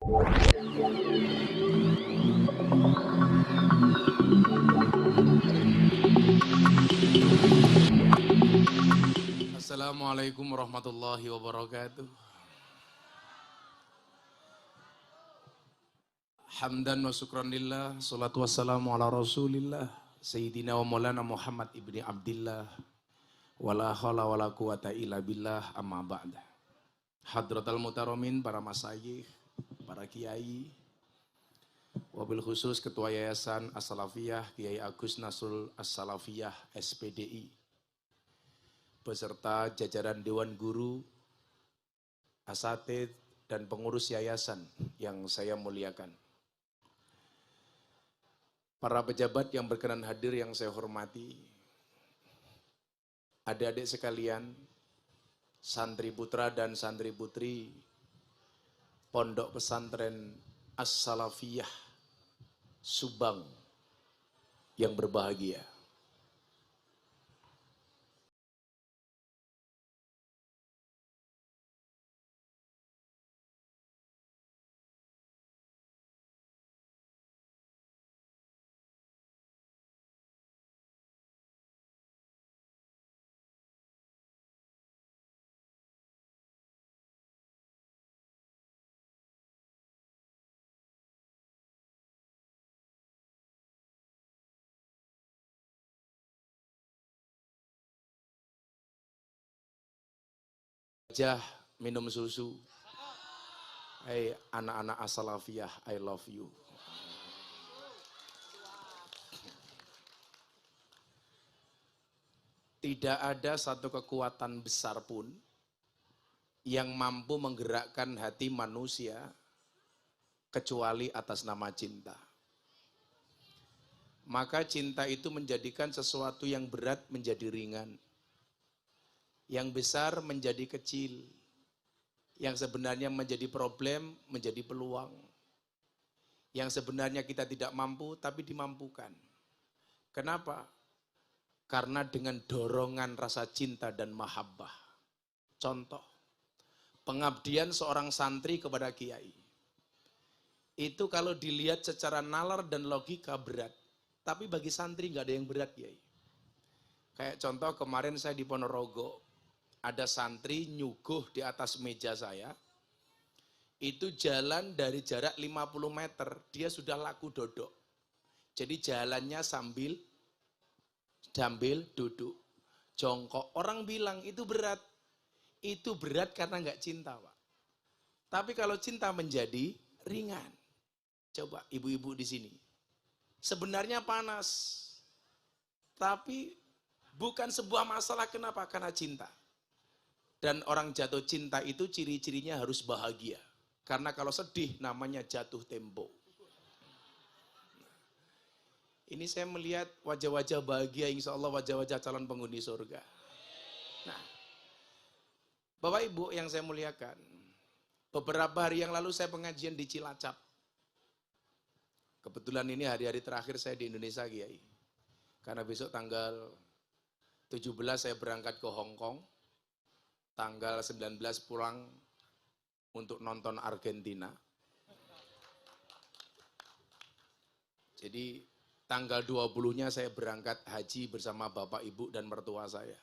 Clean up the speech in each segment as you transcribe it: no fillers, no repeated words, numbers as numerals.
Assalamualaikum warahmatullahi wabarakatuh. Hamdan wa syukran lillah, salatu wassalamu ala rasulillah, Sayyidina wa maulana Muhammad ibni Abdillah, wala hawla wala quwata illa billah, amma ba'da. Hadratal mutaromin, para masyayikh, para kiai, wabil khusus Ketua Yayasan As-Salafiyah, Kiai Agus Nasrul As-Salafiyah, SPDI, beserta jajaran Dewan Guru, asatidz, dan pengurus yayasan yang saya muliakan. Para pejabat yang berkenan hadir yang saya hormati, adik-adik sekalian, santri putra dan santri putri Pondok Pesantren As-Salafiyah Subang yang berbahagia. Jah minum susu. Hai anak-anak As-Salafiyah, I love you. Tidak ada satu kekuatan besar pun yang mampu menggerakkan hati manusia kecuali atas nama cinta. Maka cinta itu menjadikan sesuatu yang berat menjadi ringan, yang besar menjadi kecil, yang sebenarnya menjadi problem menjadi peluang, yang sebenarnya kita tidak mampu tapi dimampukan. Kenapa? Karena dengan dorongan rasa cinta dan mahabbah. Contoh, pengabdian seorang santri kepada kiai. Itu kalau dilihat secara nalar dan logika berat. Tapi bagi santri nggak ada yang berat, kiai. Kayak contoh kemarin saya di Ponorogo, ada santri nyuguh di atas meja saya. Itu jalan dari jarak 50 meter, dia sudah laku dodok. Jadi jalannya sambil duduk, jongkok. Orang bilang itu berat. Itu berat karena nggak cinta, Pak. Tapi kalau cinta menjadi ringan. Coba ibu-ibu di sini. Sebenarnya panas. Tapi bukan sebuah masalah, kenapa? Karena cinta. Dan orang jatuh cinta itu ciri-cirinya harus bahagia. Karena kalau sedih namanya jatuh tempo. Ini saya melihat wajah-wajah bahagia, insya Allah wajah-wajah calon penghuni surga. Nah, Bapak Ibu yang saya muliakan, beberapa hari yang lalu saya pengajian di Cilacap. Kebetulan ini hari-hari terakhir saya di Indonesia, Kiai. Karena besok tanggal 17 saya berangkat ke Hong Kong. Tanggal 19 pulang untuk nonton Argentina. Jadi tanggal 20-nya saya berangkat haji bersama Bapak, Ibu, dan mertua saya.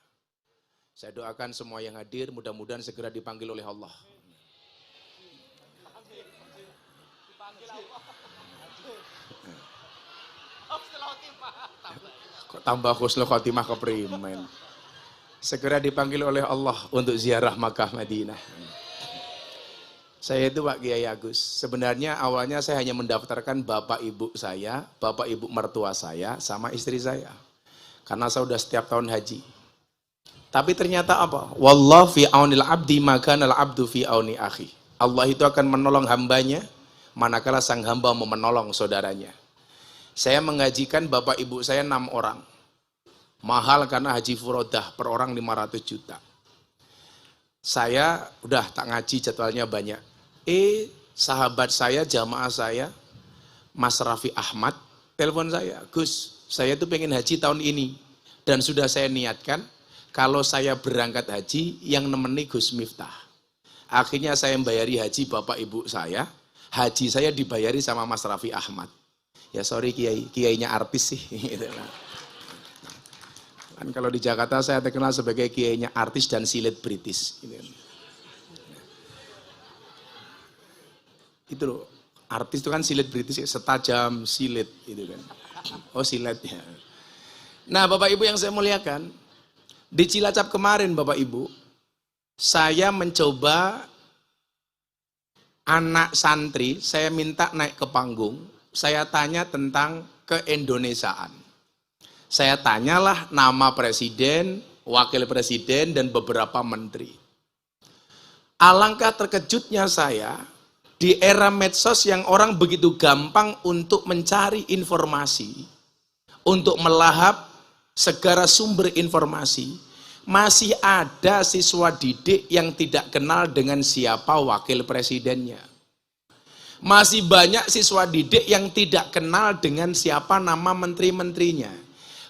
Saya doakan semua yang hadir mudah-mudahan segera dipanggil oleh Allah. Kok tambah husnul khotimah keprimen. Segera dipanggil oleh Allah untuk ziarah Makkah Madinah. Saya itu Pak Kiai Agus, sebenarnya awalnya saya hanya mendaftarkan bapak ibu saya, bapak ibu mertua saya, sama istri saya. Karena saya sudah setiap tahun haji. Tapi ternyata apa? Wallahu fi aunil abdi maka nal abdu fi auni akhi. Allah itu akan menolong hambanya, manakala sang hamba mau menolong saudaranya. Saya mengajikan bapak ibu saya 6 orang. Mahal karena haji furodah, per orang 500 juta. Saya udah tak ngaji jadwalnya banyak. Sahabat saya, jamaah saya, Mas Raffi Ahmad, telepon saya, Gus, saya tuh pengen haji tahun ini. Dan sudah saya niatkan, kalau saya berangkat haji, yang nemeni Gus Miftah. Akhirnya saya membayari haji bapak ibu saya, Haji saya dibayari sama Mas Raffi Ahmad. Ya sorry Kiai, Kiainya artis sih. Gitu. Kan kalau di Jakarta saya terkenal sebagai Kiainya artis dan silet British. Gitu. Itu loh, artis itu kan silet British, setajam silet gitu kan. Oh silet ya. Nah Bapak Ibu yang saya muliakan, di Cilacap kemarin Bapak Ibu, saya mencoba anak santri, saya minta naik ke panggung, saya tanya tentang keindonesiaan. Saya tanyalah nama presiden, wakil presiden, dan beberapa menteri. Alangkah terkejutnya saya, di era medsos yang orang begitu gampang untuk mencari informasi, untuk melahap segala sumber informasi, masih ada siswa didik yang tidak kenal dengan siapa wakil presidennya. Masih banyak siswa didik yang tidak kenal dengan siapa nama menteri-menterinya.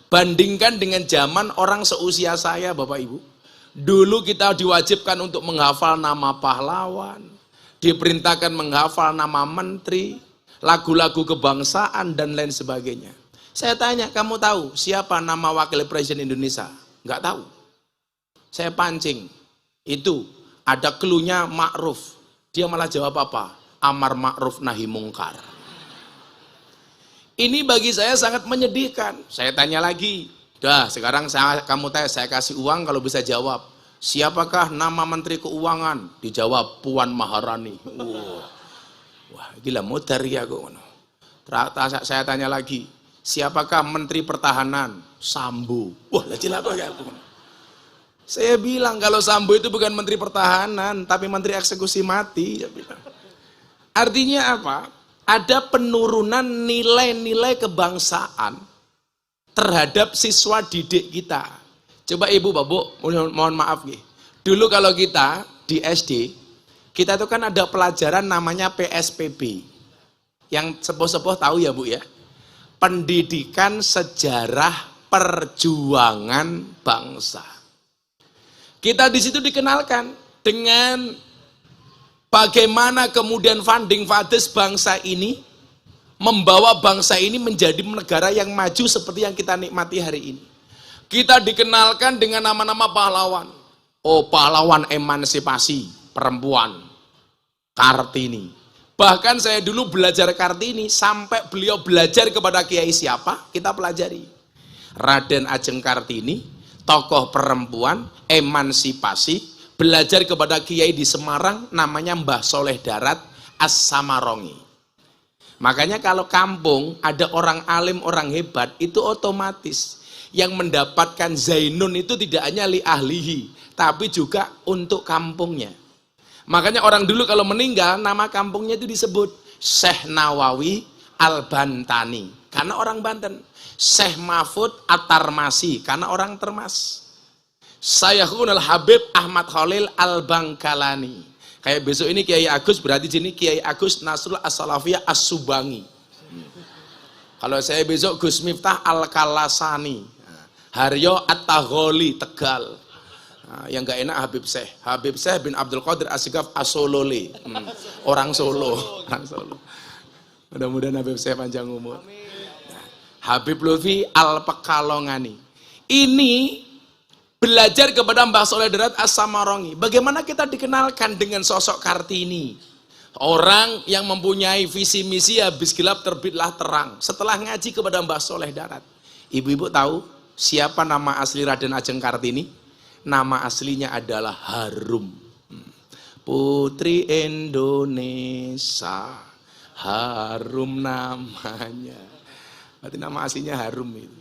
Bandingkan dengan zaman orang seusia saya Bapak Ibu. Dulu kita diwajibkan untuk menghafal nama pahlawan, diperintahkan menghafal nama menteri, lagu-lagu kebangsaan, dan lain sebagainya. Saya tanya, kamu tahu siapa nama wakil presiden Indonesia? Enggak tahu. Saya pancing. Itu, ada cluenya Ma'ruf. Dia malah jawab apa? Amar ma'ruf nahi mungkar. Ini bagi saya sangat menyedihkan. Saya tanya lagi. Dah, sekarang kamu tanya, saya kasih uang kalau bisa jawab. Siapakah nama Menteri Keuangan? Dijawab Puan Maharani. Wah, gila modar ya kok. Saya tanya lagi, siapakah Menteri Pertahanan? Sambo. Wah, jelas apa ya aku. Saya bilang kalau Sambo itu bukan Menteri Pertahanan, tapi Menteri Eksekusi Mati. Artinya apa? Ada penurunan nilai-nilai kebangsaan terhadap siswa didik kita. Coba Ibu, Bapak, mohon maaf nih. Dulu kalau kita di SD, kita itu kan ada pelajaran namanya PSPB. Yang sepuh-sepuh tahu ya Bu ya. Pendidikan Sejarah Perjuangan Bangsa. Kita di situ dikenalkan dengan bagaimana kemudian founding fathers bangsa ini membawa bangsa ini menjadi negara yang maju seperti yang kita nikmati hari ini. Kita dikenalkan dengan nama-nama pahlawan. Oh, pahlawan emansipasi perempuan, Kartini. Bahkan saya dulu belajar Kartini sampai beliau belajar kepada kiai siapa, kita pelajari. Raden Ajeng Kartini, tokoh perempuan, emansipasi, belajar kepada kiai di Semarang namanya Mbah Soleh Darat As-Samarongi. Makanya kalau kampung ada orang alim, orang hebat, itu otomatis yang mendapatkan Zainun itu tidak hanya li ahlihi, tapi juga untuk kampungnya. Makanya orang dulu kalau meninggal, nama kampungnya itu disebut Syekh Nawawi Al-Bantani, karena orang Banten. Syekh Mahfud At-Tarmasi, karena orang Termas. Sayyidul Habib Ahmad Khalil Al-Bangkalani. Kayak besok ini Kiai Agus, berarti sini Kiai Agus Nasrul As-Salafiyah As-Subangi. Kalau saya besok Gus Miftah Al-Kalasani. Haryo At-Tagholi Tegal. Nah, yang gak enak Habib Syekh bin Abdul Qadir Asgaf Asolole. Orang Solo. Mudah-mudahan Habib Syekh panjang umur. Nah, Habib Lutfi Al-Pekalongani. Ini belajar kepada Mbah Soleh Darat As-Samarongi. Bagaimana kita dikenalkan dengan sosok Kartini. Orang yang mempunyai visi misi habis gelap terbitlah terang. Setelah ngaji kepada Mbah Soleh Darat. Ibu-ibu tahu siapa nama asli Raden Ajeng Kartini? Nama aslinya adalah Harum. Putri Indonesia, Harum namanya. Berarti nama aslinya Harum itu.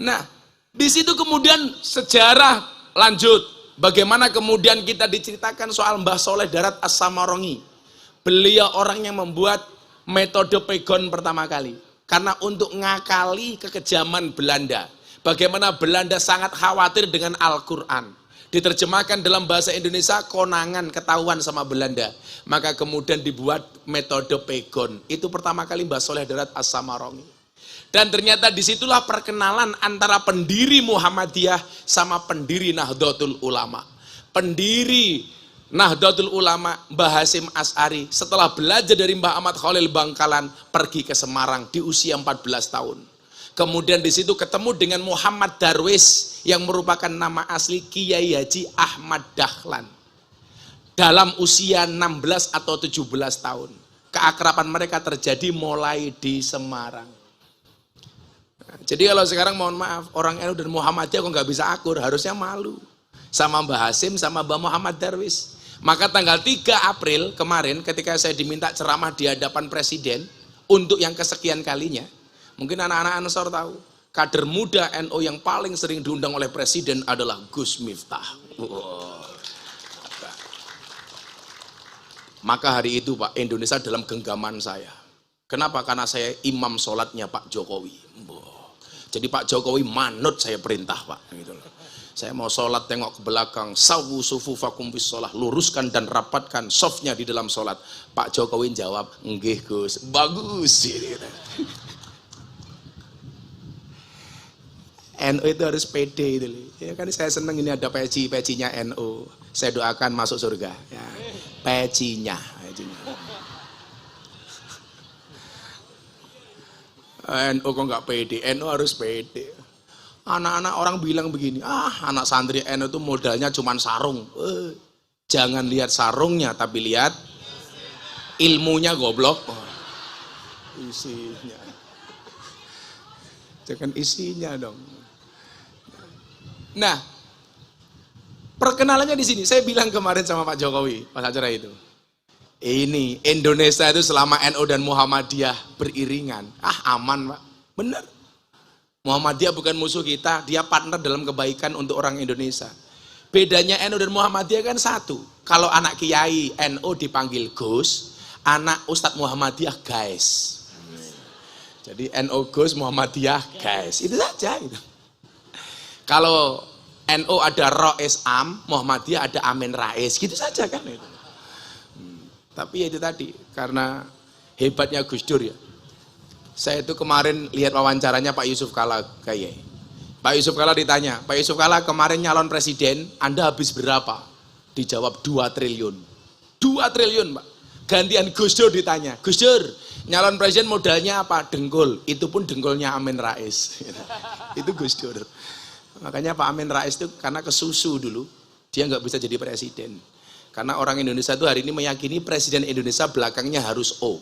Nah, di situ kemudian sejarah lanjut. Bagaimana kemudian kita diceritakan soal Mbah Soleh Darat As-Samarongi. Beliau orang yang membuat metode pegon pertama kali. Karena untuk ngakali kekejaman Belanda. Bagaimana Belanda sangat khawatir dengan Al-Quran. Diterjemahkan dalam bahasa Indonesia, konangan ketahuan sama Belanda. Maka kemudian dibuat metode pegon. Itu pertama kali Mbah Soleh Darat As-Samarongi. Dan ternyata disitulah perkenalan antara pendiri Muhammadiyah sama pendiri Nahdlatul Ulama. Pendiri Nahdlatul Ulama Mbah Hasyim Asy'ari setelah belajar dari Mbah Ahmad Khalil Bangkalan pergi ke Semarang di usia 14 tahun. Kemudian di situ ketemu dengan Muhammad Darwis yang merupakan nama asli Kiai Haji Ahmad Dahlan. Dalam usia 16 atau 17 tahun. Keakraban mereka terjadi mulai di Semarang. Jadi kalau sekarang mohon maaf, orang NU dan Muhammadiyah kok nggak bisa akur, harusnya malu. Sama Mbah Hasyim, sama Mbah Muhammad Darwis. Maka tanggal 3 April kemarin ketika saya diminta ceramah di hadapan Presiden untuk yang kesekian kalinya, mungkin anak-anak Ansor tahu, kader muda NU yang paling sering diundang oleh Presiden adalah Gus Miftah. Maka hari itu Pak, Indonesia dalam genggaman saya. Kenapa? Karena saya imam sholatnya Pak Jokowi. Jadi Pak Jokowi manut saya perintah Pak. Gitu loh. Saya mau sholat tengok ke belakang, sawu sufufakum bis sholah, luruskan dan rapatkan softnya di dalam sholat. Pak Jokowi jawab, nggih Gus, bagus. NU itu harus pede itu. Ya kan saya senang ini ada peci-pecinya NU. Saya doakan masuk surga. Ya, pecinya. NU kok nggak pede? NU harus pede. Anak-anak orang bilang begini, anak santri NU itu modalnya cuma sarung. Jangan lihat sarungnya, tapi lihat ilmunya goblok. Isinya. Jangan isinya dong. Nah, perkenalannya di sini. Saya bilang kemarin sama Pak Jokowi pas acara itu. Ini Indonesia itu selama NU dan Muhammadiyah beriringan. Aman Pak. Benar. Muhammadiyah bukan musuh kita, dia partner dalam kebaikan untuk orang Indonesia. Bedanya NU dan Muhammadiyah kan satu. Kalau anak kiai NU dipanggil Gus, anak Ustadz Muhammadiyah guys. Jadi NU Gus, Muhammadiyah guys. Itu saja. Itu. Kalau NU ada Rois Am, Muhammadiyah ada Amin Rais. Gitu saja kan itu. Tapi ya itu tadi, karena hebatnya Gus Dur ya. Saya itu kemarin lihat wawancaranya Pak Yusuf Kala kayak. Pak Yusuf Kala ditanya, Pak Yusuf Kala kemarin nyalon presiden, Anda habis berapa? Dijawab 2 triliun. 2 triliun Pak. Gantian Gus Dur ditanya, Gus Dur, nyalon presiden modalnya apa? Dengkul. Itu pun dengkulnya Amin Rais. Itu Gus Dur. Makanya Pak Amin Rais itu karena kesusu dulu, dia nggak bisa jadi presiden. Karena orang Indonesia itu hari ini meyakini presiden Indonesia belakangnya harus O.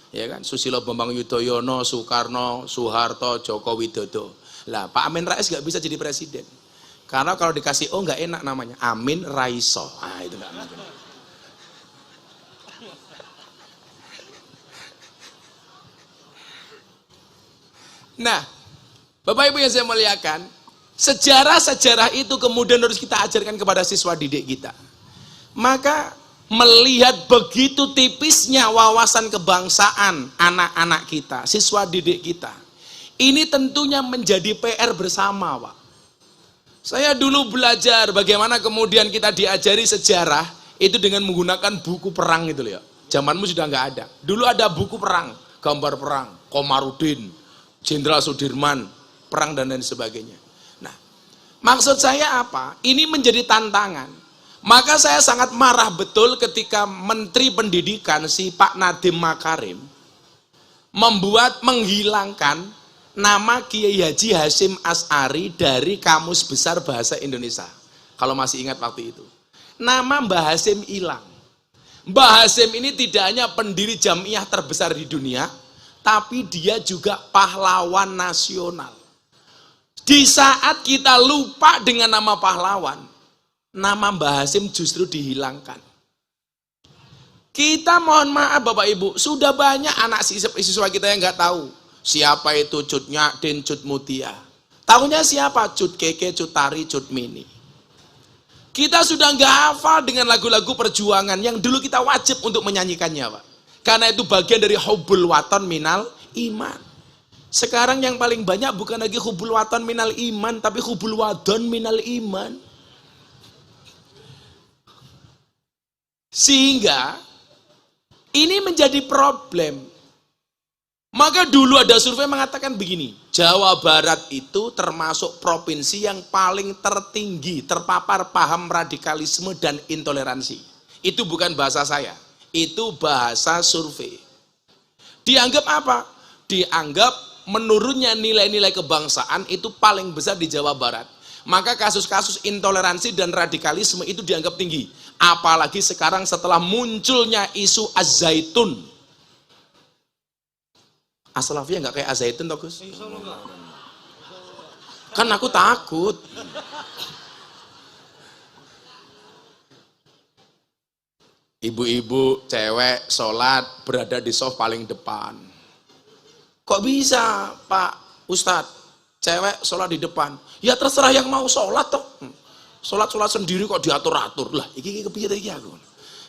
Ya kan, Susilo Bambang Yudhoyono, Soekarno, Soeharto, Joko Widodo. Lah, Pak Amin Rais nggak bisa jadi presiden. Karena kalau dikasih O nggak enak namanya, Amin Raiso. Itu nggak mungkin. Nah, Bapak Ibu yang saya muliakan, sejarah-sejarah itu kemudian harus kita ajarkan kepada siswa didik kita. Maka melihat begitu tipisnya wawasan kebangsaan anak-anak kita, siswa didik kita, ini tentunya menjadi PR bersama Pak. Saya dulu belajar bagaimana kemudian kita diajari sejarah itu dengan menggunakan buku perang itu loh ya. Zamanmu sudah nggak ada. Dulu ada buku perang, gambar perang, Komarudin, Jenderal Sudirman, perang dan lain sebagainya. Nah, maksud saya apa? Ini menjadi tantangan. Maka saya sangat marah betul ketika Menteri Pendidikan si Pak Nadiem Makarim menghilangkan nama Kiai Haji Hasyim Asy'ari dari Kamus Besar Bahasa Indonesia. Kalau masih ingat waktu itu. Nama Mbah Hasyim hilang. Mbah Hasyim ini tidak hanya pendiri jamiah terbesar di dunia, tapi dia juga pahlawan nasional. Di saat kita lupa dengan nama pahlawan, nama Mbah Hasyim justru dihilangkan. Kita mohon maaf Bapak Ibu, sudah banyak anak siswa kita yang nggak tahu siapa itu Cut Nyadin, Cut Mutia. Tahunya siapa? Cut Keke, Cut Tari, Cut Mini. Kita sudah nggak hafal dengan lagu-lagu perjuangan yang dulu kita wajib untuk menyanyikannya Pak. Karena itu bagian dari hubbul waton minal iman. Sekarang yang paling banyak bukan lagi hubbul waton minal iman, tapi hubbul wadon minal iman. Sehingga ini menjadi problem. Maka dulu ada survei mengatakan begini, Jawa Barat itu termasuk provinsi yang paling tertinggi terpapar paham radikalisme dan intoleransi. Itu bukan bahasa saya, itu bahasa survei. Dianggap apa? Dianggap menurunnya nilai-nilai kebangsaan itu paling besar di Jawa Barat. Maka kasus-kasus intoleransi dan radikalisme itu dianggap tinggi. Apalagi sekarang setelah munculnya isu Az-Zaitun. As-Salafiyah nggak kayak Az-Zaitun toh Gus? Kan aku takut. Ibu-ibu cewek sholat berada di sof paling depan. Kok bisa Pak Ustadz? Cewek sholat di depan. Ya terserah yang mau sholat toh. Sholat sendiri kok diatur-atur. Lah, iki kepiye iki aku.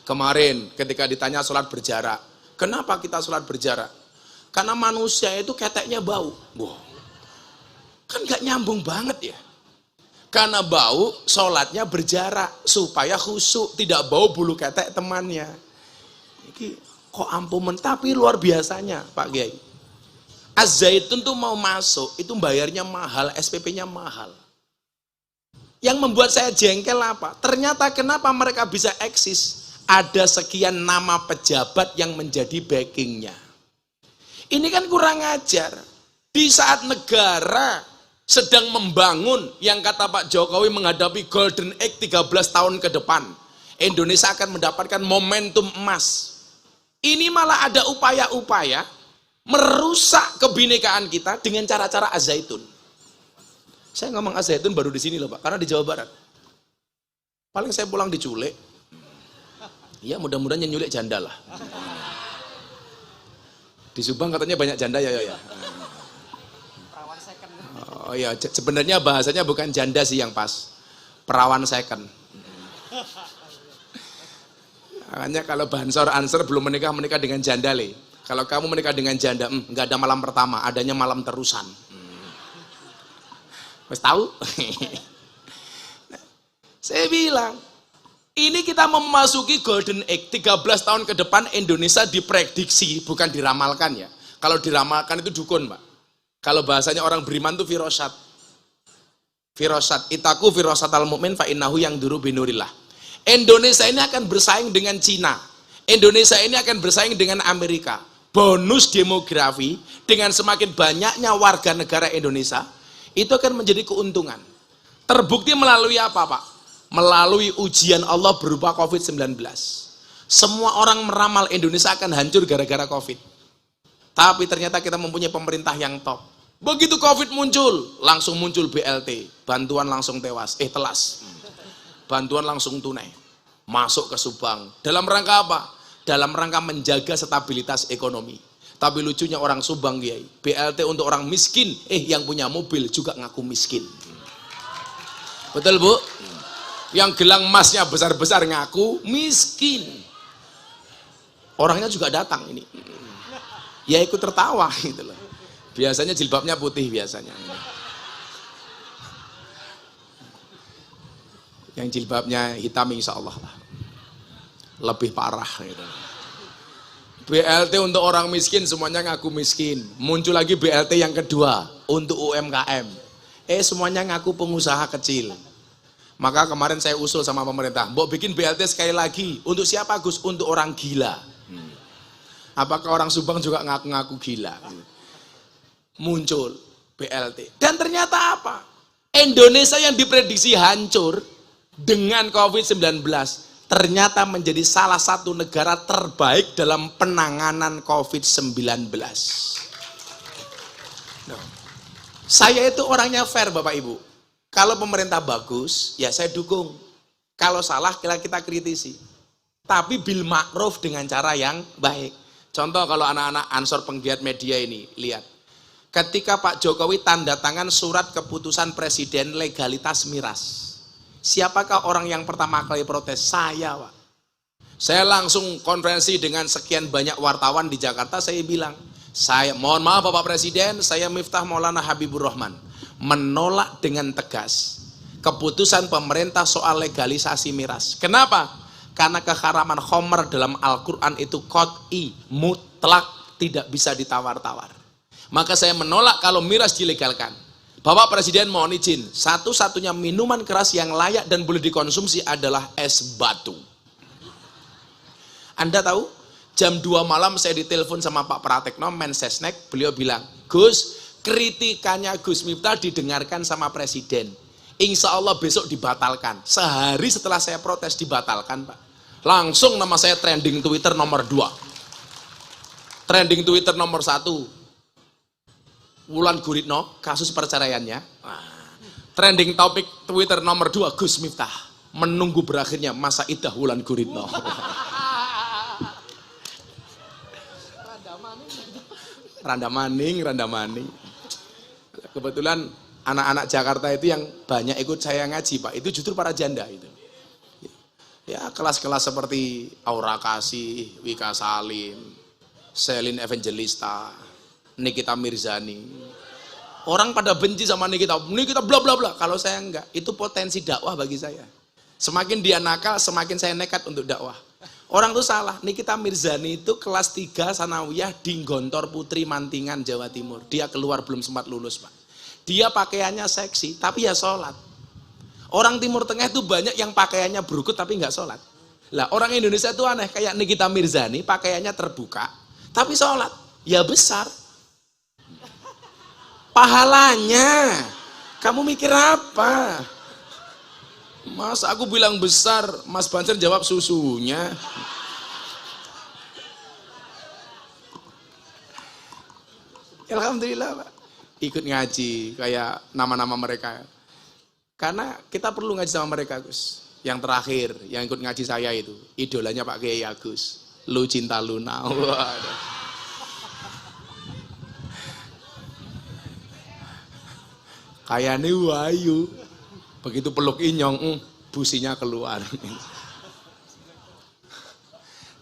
Kemarin ketika ditanya sholat berjarak. Kenapa kita sholat berjarak? Karena manusia itu keteknya bau. Wow. Kan gak nyambung banget ya. Karena bau, sholatnya berjarak. Supaya khusyuk, tidak bau bulu ketek temannya. Iki kok ampumen, tapi luar biasanya Pak Kiai. Az-Zaitun tuh mau masuk, itu bayarnya mahal, SPP-nya mahal. Yang membuat saya jengkel apa? Ternyata kenapa mereka bisa eksis? Ada sekian nama pejabat yang menjadi backingnya. Ini kan kurang ajar. Di saat negara sedang membangun, yang kata Pak Jokowi menghadapi Golden Age 13 tahun ke depan, Indonesia akan mendapatkan momentum emas. Ini malah ada upaya-upaya merusak kebinekaan kita dengan cara-cara Az-Zaitun. Saya ngomong Az-Zaitun baru di sini loh Pak, karena di Jawa Barat. Paling saya pulang diculik. Ya mudah-mudahan yang nyulik janda lah. Di Subang katanya banyak janda ya. Oh iya, sebenarnya bahasanya bukan janda sih yang pas. Perawan second. Makanya kalau Bansor Ansor belum menikah dengan janda le. Kalau kamu menikah dengan janda, nggak ada malam pertama, adanya malam terusan. Mas tahu? Saya bilang, ini kita memasuki Golden Age, 13 tahun ke depan Indonesia diprediksi, bukan diramalkan ya. Kalau diramalkan itu dukun Pak. Kalau bahasanya orang beriman itu firosat. Firosat, itaku firosat al-mu'min fa'innahu yang duru binurillah. Indonesia ini akan bersaing dengan Cina. Indonesia ini akan bersaing dengan Amerika. Bonus demografi dengan semakin banyaknya warga negara Indonesia, itu akan menjadi keuntungan. Terbukti melalui apa Pak? Melalui ujian Allah berupa COVID-19. Semua orang meramal Indonesia akan hancur gara-gara COVID. Tapi ternyata kita mempunyai pemerintah yang top. Begitu COVID muncul, langsung muncul BLT. Bantuan langsung tewas, telas. Bantuan langsung tunai. Masuk ke Subang. Dalam rangka apa? Dalam rangka menjaga stabilitas ekonomi. Tapi lucunya orang Subang Kiai, BLT untuk orang miskin, yang punya mobil juga ngaku miskin. Betul Bu? Yang gelang emasnya besar-besar ngaku miskin. Orangnya juga datang ini. Ya ikut tertawa gitu loh. Biasanya jilbabnya putih biasanya. Yang jilbabnya hitam insya Allah lah. Lebih parah gitu. BLT untuk orang miskin semuanya ngaku miskin. Muncul lagi BLT yang kedua untuk UMKM. Semuanya ngaku pengusaha kecil. Maka kemarin saya usul sama pemerintah, mbok bikin BLT sekali lagi. Untuk siapa Gus? Untuk orang gila. Apakah orang Subang juga ngaku-ngaku gila? Muncul BLT. Dan ternyata apa? Indonesia yang diprediksi hancur dengan COVID-19 ternyata menjadi salah satu negara terbaik dalam penanganan COVID-19. Saya itu orangnya fair Bapak Ibu. Kalau pemerintah bagus, ya saya dukung. Kalau salah, kita kritisi. Tapi bil ma'ruf dengan cara yang baik. Contoh kalau anak-anak Ansor penggiat media ini, lihat. Ketika Pak Jokowi tanda tangan surat keputusan Presiden legalitas miras. Siapakah orang yang pertama kali protes? Saya Pak. Saya langsung konferensi dengan sekian banyak wartawan di Jakarta, saya bilang, saya mohon maaf Bapak Presiden, saya Miftah Maulana Habibur Rahman, menolak dengan tegas keputusan pemerintah soal legalisasi miras. Kenapa? Karena keharaman khomer dalam Al-Quran itu qat'i, mutlak, tidak bisa ditawar-tawar. Maka saya menolak kalau miras dilegalkan. Bapak Presiden mohon izin, satu-satunya minuman keras yang layak dan boleh dikonsumsi adalah es batu. Anda tahu, jam 2 malam saya ditelepon sama Pak Pratekno, Mensesnek, beliau bilang, Gus, kritikannya Gus Miftah didengarkan sama Presiden. Insya Allah besok dibatalkan. Sehari setelah saya protes dibatalkan, Pak. Langsung nama saya trending Twitter nomor 2. Trending Twitter nomor 1. Wulan Guritno, kasus perceraiannya. Trending topik Twitter nomor 2, Gus Miftah. Menunggu berakhirnya masa iddah Wulan Guritno. Randa maning. Kebetulan anak-anak Jakarta itu yang banyak ikut saya ngaji, Pak. Itu justru para janda itu. Ya, kelas-kelas seperti Aura Kasih, Wika Salim, Selin Evangelista, Nikita Mirzani. Orang pada benci sama Nikita bla bla bla. Kalau saya enggak, itu potensi dakwah bagi saya. Semakin dia nakal, semakin saya nekat untuk dakwah. Orang tuh salah. Nikita Mirzani itu kelas 3 sanawiyah di Gontor Putri Mantingan, Jawa Timur. Dia keluar belum sempat lulus, Pak. Dia pakaiannya seksi, tapi ya sholat. Orang Timur Tengah itu banyak yang pakaiannya berukut tapi nggak sholat. Lah orang Indonesia itu aneh, kayak Nikita Mirzani pakaiannya terbuka, tapi sholat. Ya besar. Pahalanya, kamu mikir apa? Mas, aku bilang besar, Mas Banser jawab susunya. Alhamdulillah, Pak. Ikut ngaji, kayak nama-nama mereka. Karena kita perlu ngaji sama mereka, Gus. Yang terakhir, yang ikut ngaji saya itu, idolanya Pak Kiai Agus. Lu cinta Luna. Waduh. Kayaknya wayu, begitu peluk Inyong, businya keluar.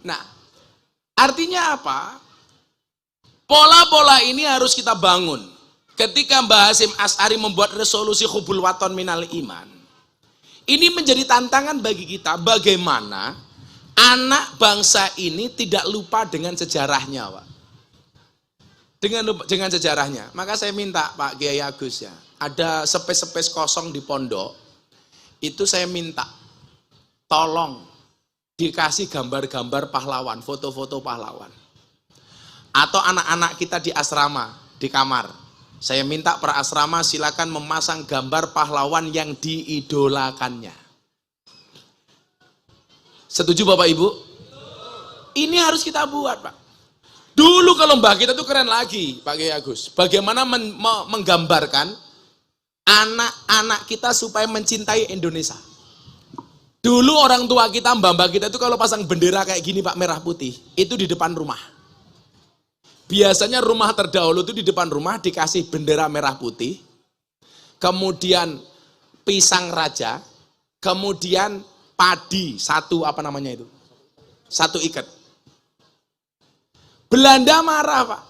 Nah, artinya apa? Pola-pola ini harus kita bangun. Ketika Mbah Hasyim Asy'ari membuat resolusi hubul waton minal iman, ini menjadi tantangan bagi kita bagaimana anak bangsa ini tidak lupa dengan sejarahnya, Pak. Dengan sejarahnya. Maka saya minta Pak Kiai Agus ya, ada space kosong di pondok, itu saya minta tolong dikasih gambar-gambar pahlawan, foto-foto pahlawan. Atau anak-anak kita di asrama, di kamar, saya minta per asrama silakan memasang gambar pahlawan yang diidolakannya. Setuju Bapak Ibu? Ini harus kita buat, Pak. Dulu kalau mbah kita tuh keren lagi, Pak Kiai Agus. Bagaimana menggambarkan anak-anak kita supaya mencintai Indonesia. Dulu orang tua kita, mbah-mbah kita itu kalau pasang bendera kayak gini, Pak, merah putih, itu di depan rumah. Biasanya rumah terdahulu itu di depan rumah dikasih bendera merah putih, kemudian pisang raja, kemudian padi satu satu ikat. Belanda marah, Pak.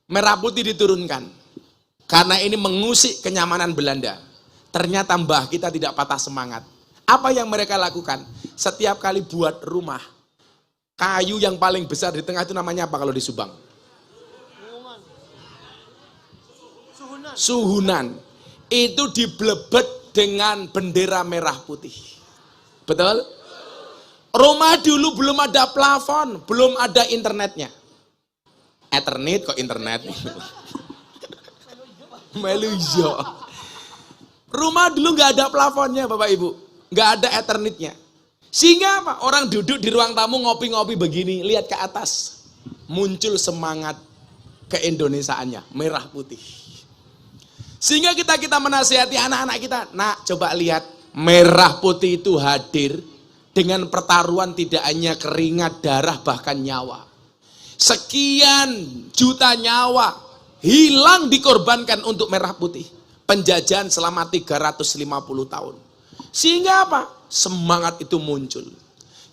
Merah putih diturunkan. Karena ini mengusik kenyamanan Belanda. Ternyata mbah kita tidak patah semangat. Apa yang mereka lakukan? Setiap kali buat rumah, kayu yang paling besar di tengah itu namanya apa kalau di Subang? Suhunan. Itu diblebet dengan bendera merah putih. Betul? Rumah dulu belum ada plafon, belum ada internetnya. Ethernet kok internet. Melujo. Rumah dulu nggak ada plafonnya, Bapak Ibu, nggak ada ethernetnya. Sehingga apa? Orang duduk di ruang tamu ngopi-ngopi begini, lihat ke atas, muncul semangat keindonesiaannya, merah putih. Sehingga kita menasihati anak-anak kita, nak coba lihat, merah putih itu hadir dengan pertaruhan tidak hanya keringat, darah, bahkan nyawa. Sekian juta nyawa hilang dikorbankan untuk merah putih. Penjajahan selama 350 tahun. Sehingga apa? Semangat itu muncul.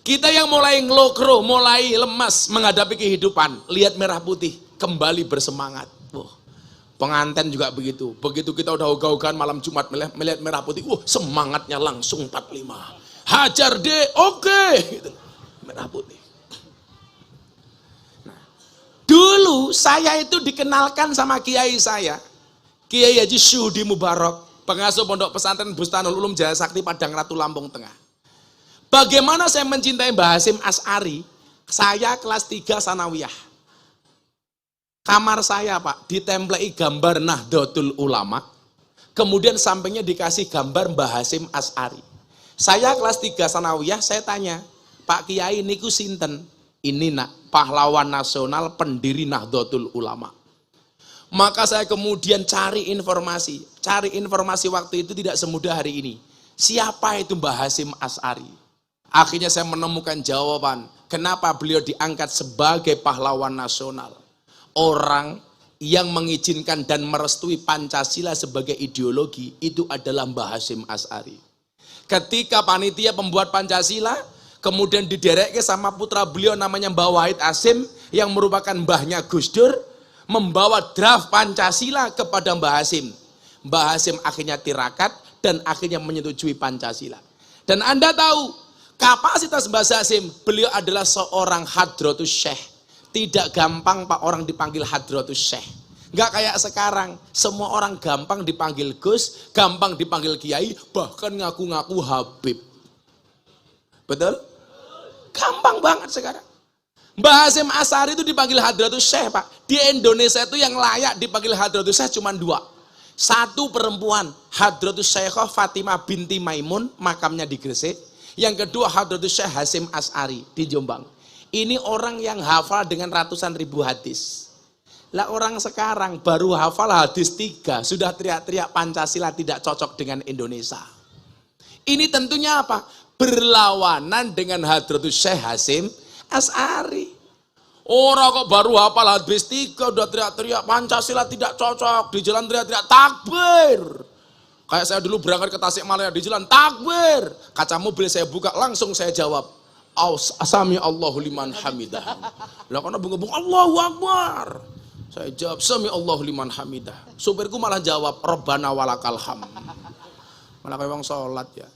Kita yang mulai ngelokro, mulai lemas menghadapi kehidupan, lihat merah putih, kembali bersemangat. Pengantin juga begitu. Begitu kita udah ogah-ogahan malam Jumat melihat merah putih, semangatnya langsung 45. Hajar deh, oke. Merah putih. Dulu saya itu dikenalkan sama kiai saya, Kiai Haji Syuhdi Mubarak, pengasuh Pondok Pesantren Bustanul Ulum Jaya Sakti Padang Ratu Lampung Tengah. Bagaimana saya mencintai Mbah Hasyim Asy'ari? Saya kelas 3 sanawiyah. Kamar saya Pak, ditemplei gambar Nahdlatul Ulama, kemudian sampingnya dikasih gambar Mbah Hasyim Asy'ari. Saya kelas 3 sanawiyah, saya tanya, Pak Kiai niku sinten? Ini nak pahlawan nasional pendiri Nahdlatul Ulama. Maka saya kemudian cari informasi waktu itu tidak semudah hari ini. Siapa itu Mbah Hasyim Asy'ari? Akhirnya saya menemukan jawaban kenapa beliau diangkat sebagai pahlawan nasional. Orang yang mengizinkan dan merestui Pancasila sebagai ideologi itu adalah Mbah Hasyim Asy'ari. Ketika panitia pembuat Pancasila kemudian diderek sama putra beliau namanya Mbah Wahid Hasyim yang merupakan mbahnya Gus Dur, membawa draft Pancasila kepada Mbah Hasyim. Mbah Hasyim akhirnya tirakat dan akhirnya menyetujui Pancasila. Dan Anda tahu, kapasitas Mbah Hasyim, beliau adalah seorang hadratus syekh. Tidak gampang Pak orang dipanggil hadratus syekh. Enggak kayak sekarang, semua orang gampang dipanggil Gus, gampang dipanggil Kiai, bahkan ngaku-ngaku Habib. Betul? Gampang banget sekarang. Mbah Hasyim Asy'ari itu dipanggil hadratus syekh Pak. Di Indonesia itu yang layak dipanggil hadratus syekh cuma 2. Satu perempuan, Hadratus Syekhah Fatimah binti Maimun, makamnya di Gresik. Yang kedua Hadratus Syekh Hasyim Asy'ari di Jombang. Ini orang yang hafal dengan ratusan ribu hadis. Lah orang sekarang baru hafal hadis 3, sudah teriak-teriak Pancasila tidak cocok dengan Indonesia. Ini tentunya apa? Berlawanan dengan Hadratus Syekh Hasyim Asy'ari. Orang kok baru hafal hadis 3 udah teriak-teriak Pancasila tidak cocok, di jalan teriak-teriak takbir. Kayak saya dulu berangkat ke Tasikmalaya di jalan takbir, kaca mobil saya buka langsung saya jawab, Sami Allahu liman hamidah. Lah karena bengong Allahu Akbar. Saya jawab Sami Allahu liman hamidah. Supirku malah jawab Rabbana walakal hamd. Malah kayak orang sholat ya.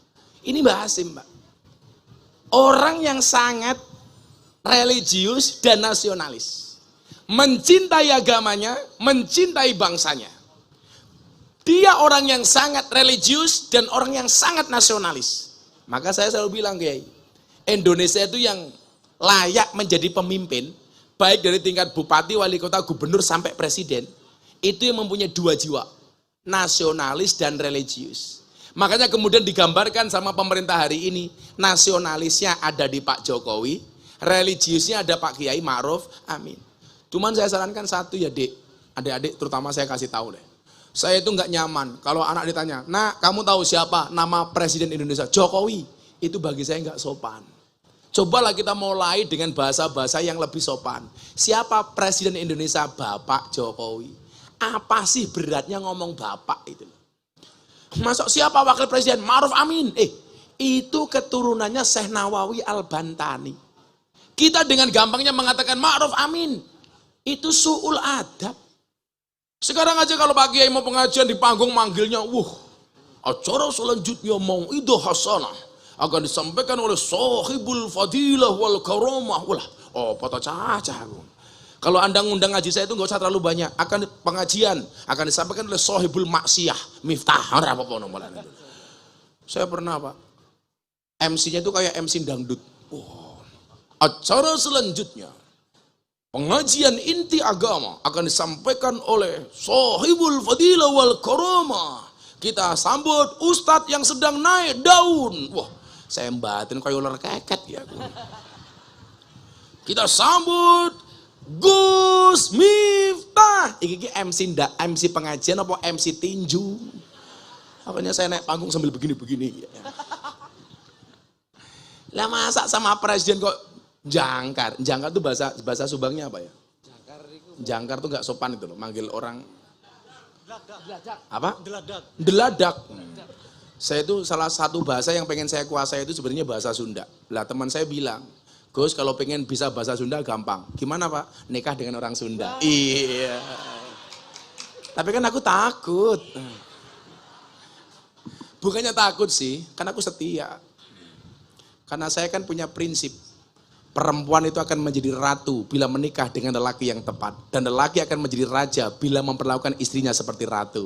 Ini Mbah Hasyim, Mbak. Orang yang sangat religius dan nasionalis. Mencintai agamanya, mencintai bangsanya. Dia orang yang sangat religius dan orang yang sangat nasionalis. Maka saya selalu bilang, Kiai, Indonesia itu yang layak menjadi pemimpin, baik dari tingkat bupati, wali kota, gubernur, sampai presiden, itu yang mempunyai 2 jiwa, nasionalis dan religius. Makanya kemudian digambarkan sama pemerintah hari ini, nasionalisnya ada di Pak Jokowi, religiusnya ada Pak Kiai Ma'ruf Amin. Cuman saya sarankan satu ya Dek, adik-adik terutama saya kasih tahu deh. Saya itu nggak nyaman kalau anak ditanya, nah kamu tahu siapa nama Presiden Indonesia? Jokowi. Itu bagi saya nggak sopan. Cobalah kita mulai dengan bahasa-bahasa yang lebih sopan. Siapa Presiden Indonesia? Bapak Jokowi. Apa sih beratnya ngomong Bapak itu? Masuk siapa wakil presiden? Ma'ruf Amin. Itu keturunannya Syekh Nawawi Al-Bantani. Kita dengan gampangnya mengatakan Ma'ruf Amin. Itu su'ul adab. Sekarang aja kalau Pak Kiai mau pengajian di panggung manggilnya, acara selanjutnya mau'idah hasanah akan disampaikan oleh sahibul fadilah wal karamah. Foto caca. Kalau Anda ngundang ngaji saya itu nggak usah terlalu banyak. Akan pengajian akan disampaikan oleh sahibul maksiyah, Miftah. Saya pernah Pak, MC-nya itu kayak MC dangdut. Acara selanjutnya pengajian inti agama akan disampaikan oleh sahibul fadilah wal karamah. Kita sambut ustadz yang sedang naik daun. Saya batin kayak ular keket ya. Kita sambut Gus Miftah. Iki MC pengajian apa MC tinju? Apanya saya naik panggung sambil begini-begini. Lah masa sama presiden kok jangkar? Jangkar itu bahasa Subangnya apa ya? Jangkar tuh nggak sopan itu loh, manggil orang. Apa? Deladak. Saya itu salah satu bahasa yang pengen saya kuasai itu sebenarnya bahasa Sunda. Lah teman saya bilang, Gus kalau pengen bisa bahasa Sunda gampang. Gimana Pak? Nikah dengan orang Sunda. Iya. Tapi kan aku takut. Bukannya takut sih, karena aku setia. Karena saya kan punya prinsip. Perempuan itu akan menjadi ratu bila menikah dengan lelaki yang tepat. Dan lelaki akan menjadi raja bila memperlakukan istrinya seperti ratu.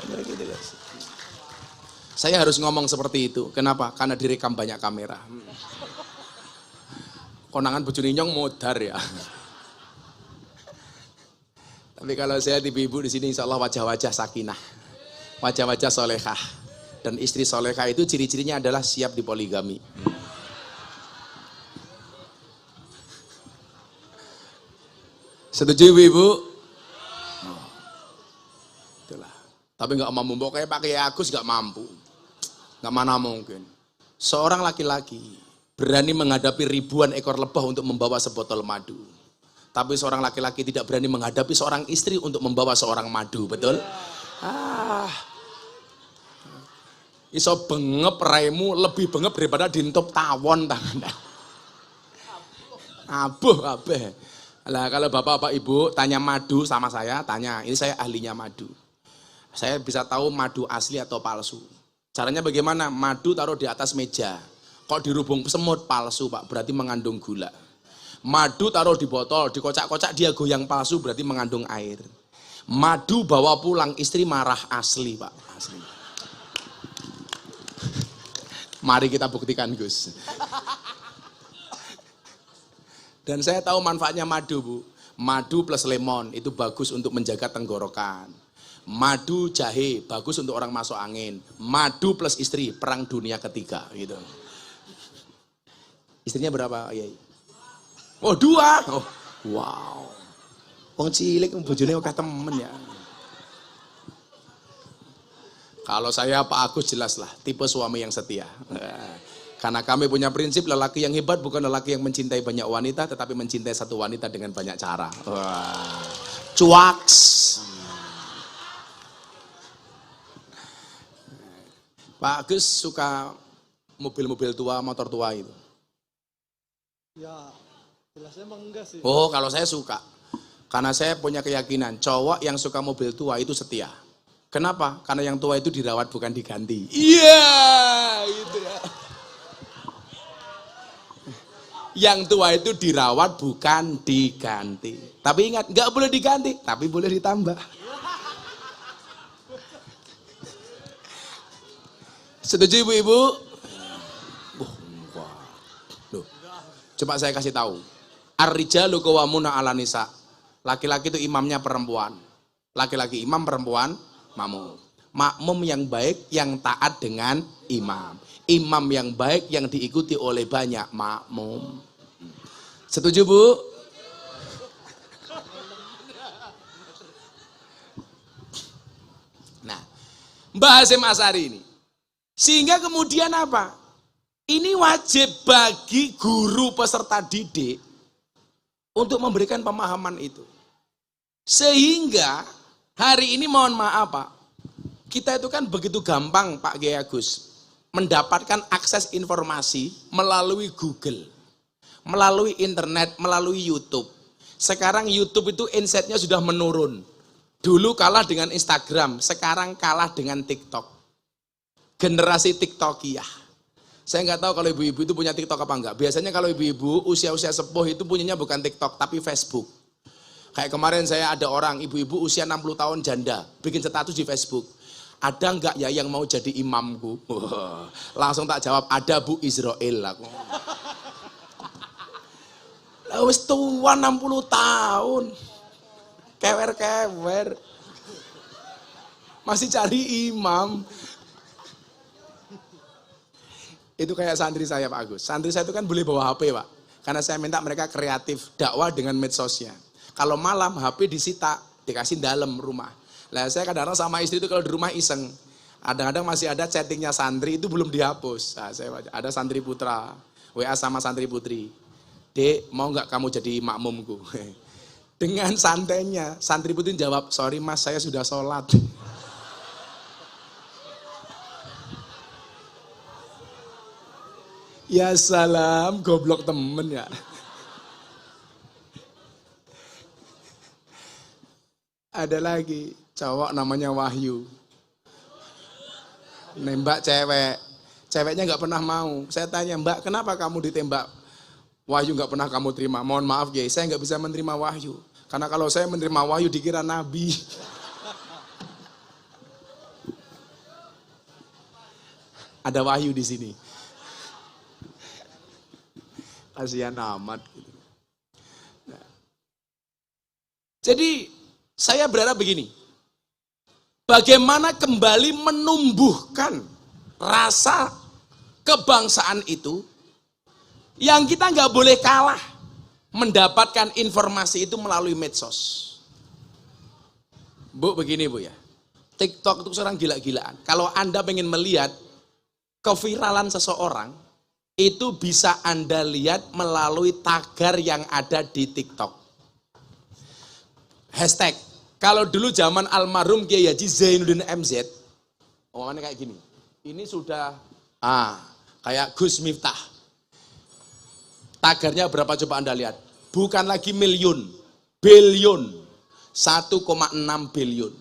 Gitu, guys. Saya harus ngomong seperti itu. Kenapa? Karena direkam banyak kamera. Konangan bojone nyong modar ya. Tapi kalau saya ibu-ibu di sini insya Allah wajah-wajah sakinah. Wajah-wajah solehah. Dan istri solehah itu ciri-cirinya adalah siap dipoligami. Setuju ibu-ibu? Oh, itulah. Tapi nggak mampu, pokoknya pakai Agus nggak mampu, nggak mana mungkin. Seorang laki-laki berani menghadapi ribuan ekor lebah untuk membawa sebotol madu. Tapi seorang laki-laki tidak berani menghadapi seorang istri untuk membawa seorang madu, betul? Iso bengep raimu lebih bengep daripada dintup tawon tangan. Abuh. Lah kalau bapak-bapak ibu tanya madu sama saya, tanya, ini saya ahlinya madu. Saya bisa tahu madu asli atau palsu. Caranya bagaimana? Madu taruh di atas meja. Kok dirubung semut, palsu pak, berarti mengandung gula. Madu taruh di botol, dikocak-kocak dia goyang, palsu, berarti mengandung air. Madu bawa pulang, istri marah, asli pak, asli. Mari kita buktikan Gus. Dan saya tahu manfaatnya madu bu. Madu plus lemon itu bagus untuk menjaga tenggorokan. Madu jahe bagus untuk orang masuk angin. Madu plus istri perang dunia ketiga gitu. Istrinya berapa Yai? Oh 2. Oh, wow. Wong cilik bojone akeh temen ya. Kalau saya Pak Agus jelas lah tipe suami yang setia. Karena kami punya prinsip lelaki yang hebat bukan lelaki yang mencintai banyak wanita, tetapi mencintai satu wanita dengan banyak cara. Wah. Cuaks. Pak Agus suka mobil-mobil tua, motor tua itu? Ya, jelasnya emang enggak sih. Oh, kalau saya suka. Karena saya punya keyakinan, cowok yang suka mobil tua itu setia. Kenapa? Karena yang tua itu dirawat bukan diganti. Iya, gitu ya. Yang tua itu dirawat bukan diganti. Tapi ingat, nggak boleh diganti, tapi boleh ditambah. Setuju ibu-ibu? Loh, coba saya kasih tahu. Ar-rijalu qawwamuna 'alan nisa. Laki-laki itu imamnya perempuan. Laki-laki imam, perempuan makmum. Makmum yang baik yang taat dengan imam. Imam yang baik yang diikuti oleh banyak makmum. Setuju bu? Nah, Mbah Hasyim Asy'ari ini. Sehingga kemudian apa? Ini wajib bagi guru peserta didik untuk memberikan pemahaman itu. Sehingga hari ini mohon maaf Pak, kita itu kan begitu gampang Pak Kiai Agus mendapatkan akses informasi melalui Google, melalui internet, melalui YouTube. Sekarang YouTube itu insight-nya sudah menurun. Dulu kalah dengan Instagram, sekarang kalah dengan TikTok. Generasi TikTokiyah. Saya nggak tahu kalau ibu-ibu itu punya TikTok apa enggak. Biasanya kalau ibu-ibu usia-usia sepuh itu punyanya bukan TikTok, tapi Facebook. Kayak kemarin saya ada orang, ibu-ibu usia 60 tahun janda, bikin status di Facebook. Ada enggak ya yang mau jadi imamku? Langsung tak jawab, ada Bu Israel. Wis tua 60 tahun. Kewer-kewer. Masih cari imam. Itu kayak santri saya Pak Agus. Santri saya itu kan boleh bawa HP Pak. Karena saya minta mereka kreatif, dakwah dengan medsosnya. Kalau malam HP disita, dikasih dalam rumah. Lah saya kadang-kadang sama istri itu kalau di rumah iseng. Kadang-kadang masih ada chattingnya santri itu belum dihapus. Nah, saya ada santri putra, WA sama santri putri. Dek, mau nggak kamu jadi makmumku? Dengan santainya, santri putri jawab, sorry mas saya sudah sholat. Ya salam, goblok temen ya. Ada lagi, cowok namanya Wahyu. Nembak cewek. Ceweknya nggak pernah mau. Saya tanya, Mbak kenapa kamu ditembak Wahyu nggak pernah kamu terima. Mohon maaf ya, saya nggak bisa menerima wahyu. Karena kalau saya menerima wahyu dikira nabi. Ada wahyu di sini. Kasihan amat. Nah. Jadi saya berharap begini. Bagaimana kembali menumbuhkan rasa kebangsaan itu yang kita nggak boleh kalah mendapatkan informasi itu melalui medsos. Bu, begini Bu ya. TikTok itu sekarang gila-gilaan. Kalau Anda pengen melihat keviralan seseorang, itu bisa Anda lihat melalui tagar yang ada di TikTok. Hashtag, kalau dulu zaman almarhum Kiai Haji Zainuddin MZ, omongannya kayak gini, ini sudah, kayak Gus Miftah. Tagarnya berapa coba Anda lihat? Bukan lagi miliun, billion, 1,6 billion.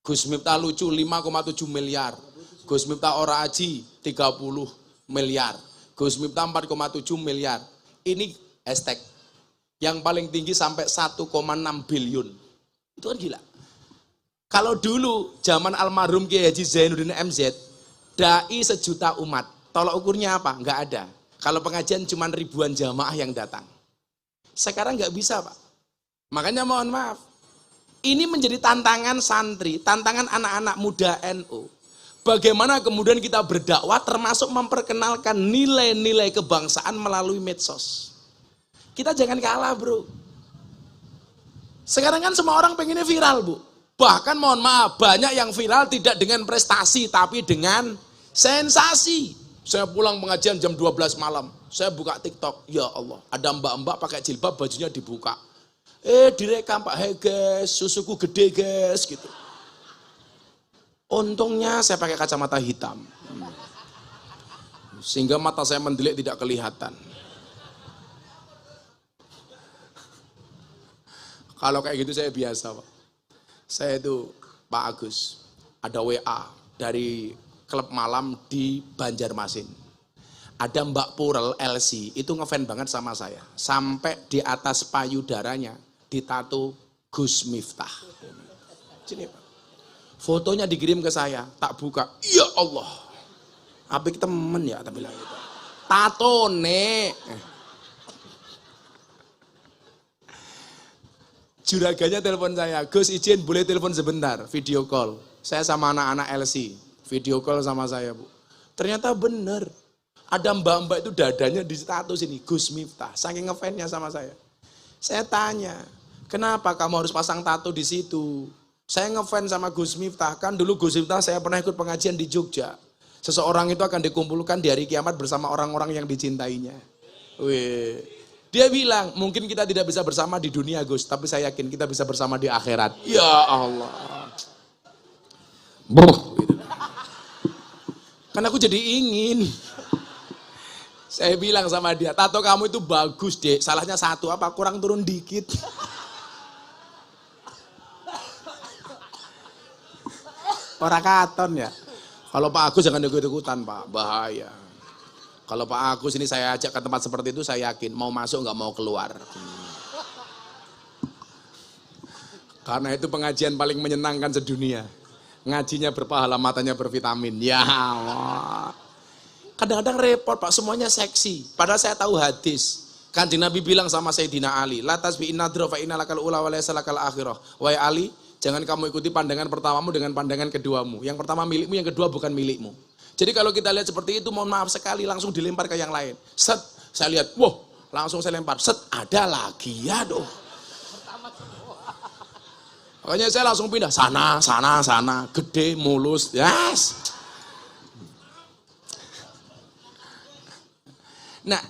Gus Miftah lucu 5,7 miliar. Gus Miftah ora aji 30 miliar. Gus Miftah 4,7 miliar. Ini hashtag. Yang paling tinggi sampai 1,6 billion. Itu kan gila. Kalau dulu zaman almarhum Kiai Haji Zainuddin MZ, dai sejuta umat. Tolak ukurnya apa? Enggak ada. Kalau pengajian cuma ribuan jamaah yang datang. Sekarang enggak bisa, Pak. Makanya mohon maaf. Ini menjadi tantangan santri, tantangan anak-anak muda NU. Bagaimana kemudian kita berdakwah termasuk memperkenalkan nilai-nilai kebangsaan melalui medsos. Kita jangan kalah, bro. Sekarang kan semua orang pengennya viral, Bu. Bahkan mohon maaf, banyak yang viral tidak dengan prestasi, tapi dengan sensasi. Saya pulang pengajian jam 12 malam, saya buka TikTok. Ya Allah, ada mbak-mbak pakai jilbab, bajunya dibuka. Direkam Pak, hey guys, susuku gede guys, gitu. Untungnya saya pakai kacamata hitam. Sehingga mata saya mendelik tidak kelihatan. Kalau kayak gitu saya biasa, Pak. Saya itu, Pak Agus, ada WA dari klub malam di Banjarmasin. Ada Mbak Purel LC, itu ngefans banget sama saya. Sampai di atas payudaranya ditato Gus Miftah. Sini, Pak. Fotonya dikirim ke saya, tak buka. Ya Allah. Apik temen ya, tak bilang gitu. Tato, Nek. Juraganya telepon saya, Gus izin boleh telepon sebentar, video call. Saya sama anak-anak LC, video call sama saya, Bu. Ternyata benar, ada mbak-mbak itu dadanya di status ini, Gus Miftah, saking ngefansnya sama saya. Saya tanya, kenapa kamu harus pasang tato di situ? Saya ngefans sama Gus Miftah, kan dulu Gus Miftah saya pernah ikut pengajian di Jogja. Seseorang itu akan dikumpulkan di hari kiamat bersama orang-orang yang dicintainya. Wih. Dia bilang, mungkin kita tidak bisa bersama di dunia Gus, tapi saya yakin kita bisa bersama di akhirat. Ya Allah. Gitu. Kan aku jadi ingin. Saya bilang sama dia, tato kamu itu bagus dek, salahnya satu, apa kurang turun dikit. Orang katon ya. Kalau Pak Agus jangan ikut-ikutan Pak, bahaya. Kalau Pak Agus ini saya ajak ke tempat seperti itu, saya yakin mau masuk nggak mau keluar. Karena itu pengajian paling menyenangkan sedunia. Ngajinya berpahala, matanya bervitamin. Ya Allah. Kadang-kadang repot Pak, semuanya seksi. Padahal saya tahu hadis. Kanjeng Nabi bilang sama Sayyidina Ali, la tasbi'in nadra fa inna lakal ula wa laysa lakal akhirah. Wahai Ali, jangan kamu ikuti pandangan pertamamu dengan pandangan keduamu. Yang pertama milikmu, yang kedua bukan milikmu. Jadi kalau kita lihat seperti itu, mohon maaf sekali langsung dilempar ke yang lain. Set, saya lihat, wah, langsung saya lempar. Set, ada lagi ya doh. Makanya saya langsung pindah, sana, gede, mulus, yes. Nah,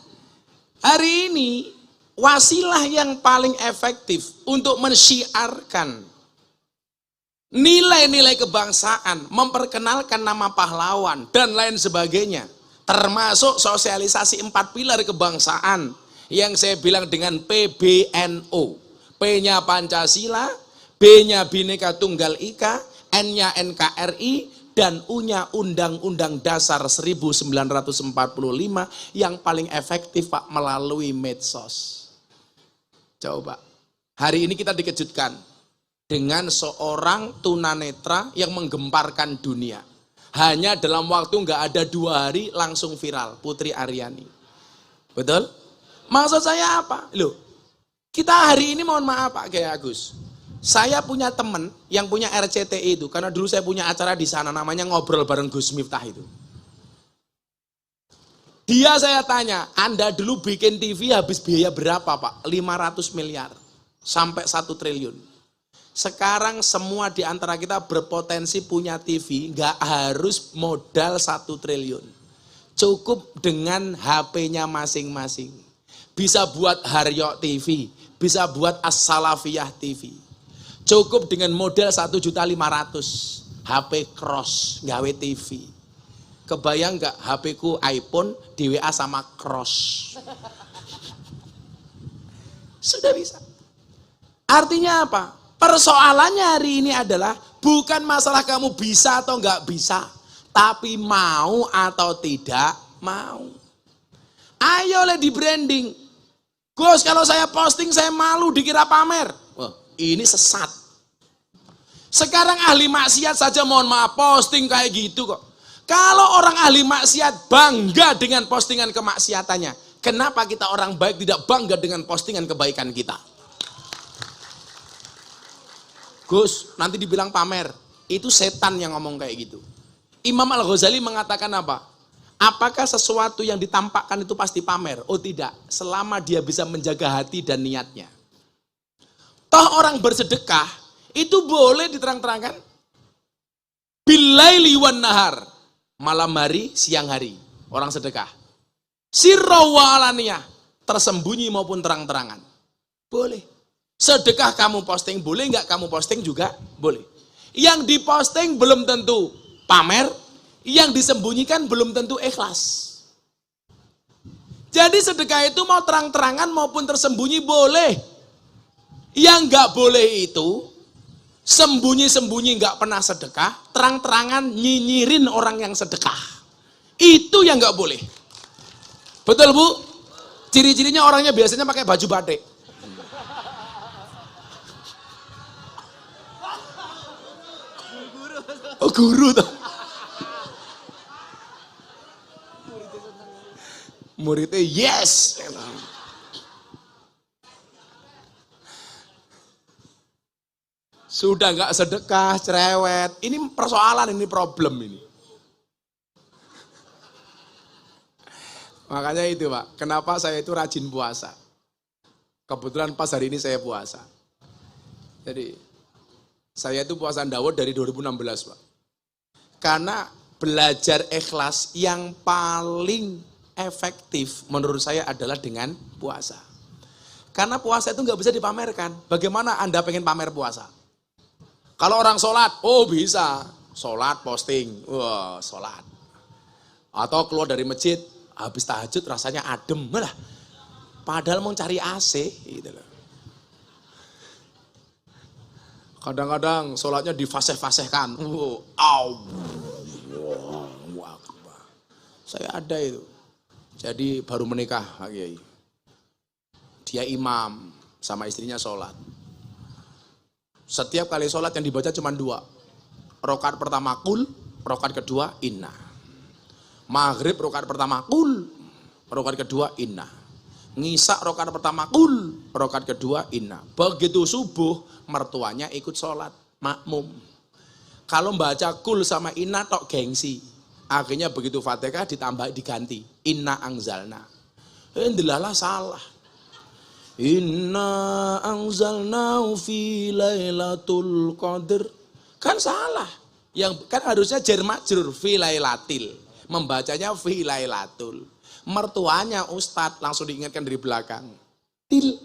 hari ini wasilah yang paling efektif untuk mensyiarkan nilai-nilai kebangsaan, memperkenalkan nama pahlawan, dan lain sebagainya. Termasuk sosialisasi 4 pilar kebangsaan yang saya bilang dengan PBNO. P-nya Pancasila, B-nya Bhinneka Tunggal Ika, N-nya NKRI, dan U-nya Undang-Undang Dasar 1945 yang paling efektif Pak melalui medsos. Coba, hari ini kita dikejutkan dengan seorang tunanetra yang menggemparkan dunia. Hanya dalam waktu nggak ada 2 hari langsung viral, Putri Aryani. Betul? Maksud saya apa? Loh, kita hari ini mohon maaf Pak Kiai Agus. Saya punya teman yang punya RCTI itu, karena dulu saya punya acara di sana namanya Ngobrol Bareng Gus Miftah itu. Dia saya tanya, Anda dulu bikin TV habis biaya berapa Pak? 500 miliar sampai 1 triliun. Sekarang semua di antara kita berpotensi punya TV, nggak harus modal 1 triliun. Cukup dengan HP-nya masing-masing. Bisa buat Haryo TV, bisa buat As-Salafiyah TV. Cukup dengan modal 1.500.000 HP cross gawe TV. Kebayang nggak HP ku iPhone di WA sama cross? Sudah bisa. Artinya apa? Persoalannya hari ini adalah bukan masalah kamu bisa atau nggak bisa, tapi mau atau tidak mau. Ayo di branding. Gus, kalau saya posting saya malu dikira pamer. Wah, ini sesat. Sekarang ahli maksiat saja mohon maaf posting kayak gitu kok. Kalau orang ahli maksiat bangga dengan postingan kemaksiatannya, kenapa kita orang baik tidak bangga dengan postingan kebaikan kita? Gus, nanti dibilang pamer. Itu setan yang ngomong kayak gitu. Imam Al-Ghazali mengatakan apa? Apakah sesuatu yang ditampakkan itu pasti pamer? Oh tidak, selama dia bisa menjaga hati dan niatnya. Toh orang bersedekah, itu boleh diterang-terangkan. Bilaili wan nahar, malam hari, siang hari, orang sedekah. Sirra wa alaniyah, tersembunyi maupun terang-terangan. Boleh. Sedekah kamu posting boleh, enggak kamu posting juga boleh. Yang diposting belum tentu pamer, yang disembunyikan belum tentu ikhlas. Jadi sedekah itu mau terang-terangan maupun tersembunyi boleh. Yang enggak boleh itu sembunyi-sembunyi enggak pernah sedekah, terang-terangan nyinyirin orang yang sedekah. Itu yang enggak boleh. Betul Bu? Ciri-cirinya orangnya biasanya pakai baju batik. Oh guru tuh. Muridnya yes. Sudah nggak sedekah, cerewet. Ini persoalan, ini problem ini. Makanya itu Pak, kenapa saya itu rajin puasa. Kebetulan pas hari ini saya puasa. Jadi saya itu puasa Dawud dari 2016 Pak. Karena belajar ikhlas yang paling efektif menurut saya adalah dengan puasa. Karena puasa itu nggak bisa dipamerkan. Bagaimana Anda pengen pamer puasa? Kalau orang sholat, oh bisa. Sholat posting, wah sholat. Atau keluar dari masjid, habis tahajud rasanya adem. Malah, padahal mau cari AC. Gitu loh. Kadang-kadang sholatnya difaseh-fasehkan. Saya ada itu. Jadi baru menikah Pak Kiai. Dia imam sama istrinya sholat. Setiap kali sholat yang dibaca cuma 2. Rakaat pertama kul, rakaat kedua inna. Maghrib rakaat pertama kul, rakaat kedua inna. Ngisak rakaat pertama kul, rakaat kedua inna. Begitu subuh mertuanya ikut sholat makmum. Kalau baca kul sama inna tok gengsi. Akhirnya begitu Fatihah ditambah diganti inna anzalna. Ndelalah salah. Inna anzalna fi lailatul qadr. Kan salah. Yang kan harusnya jar majrur fi lailatil. Membacanya fi lailatul. Mertuanya ustadz langsung diingatkan dari belakang. Til.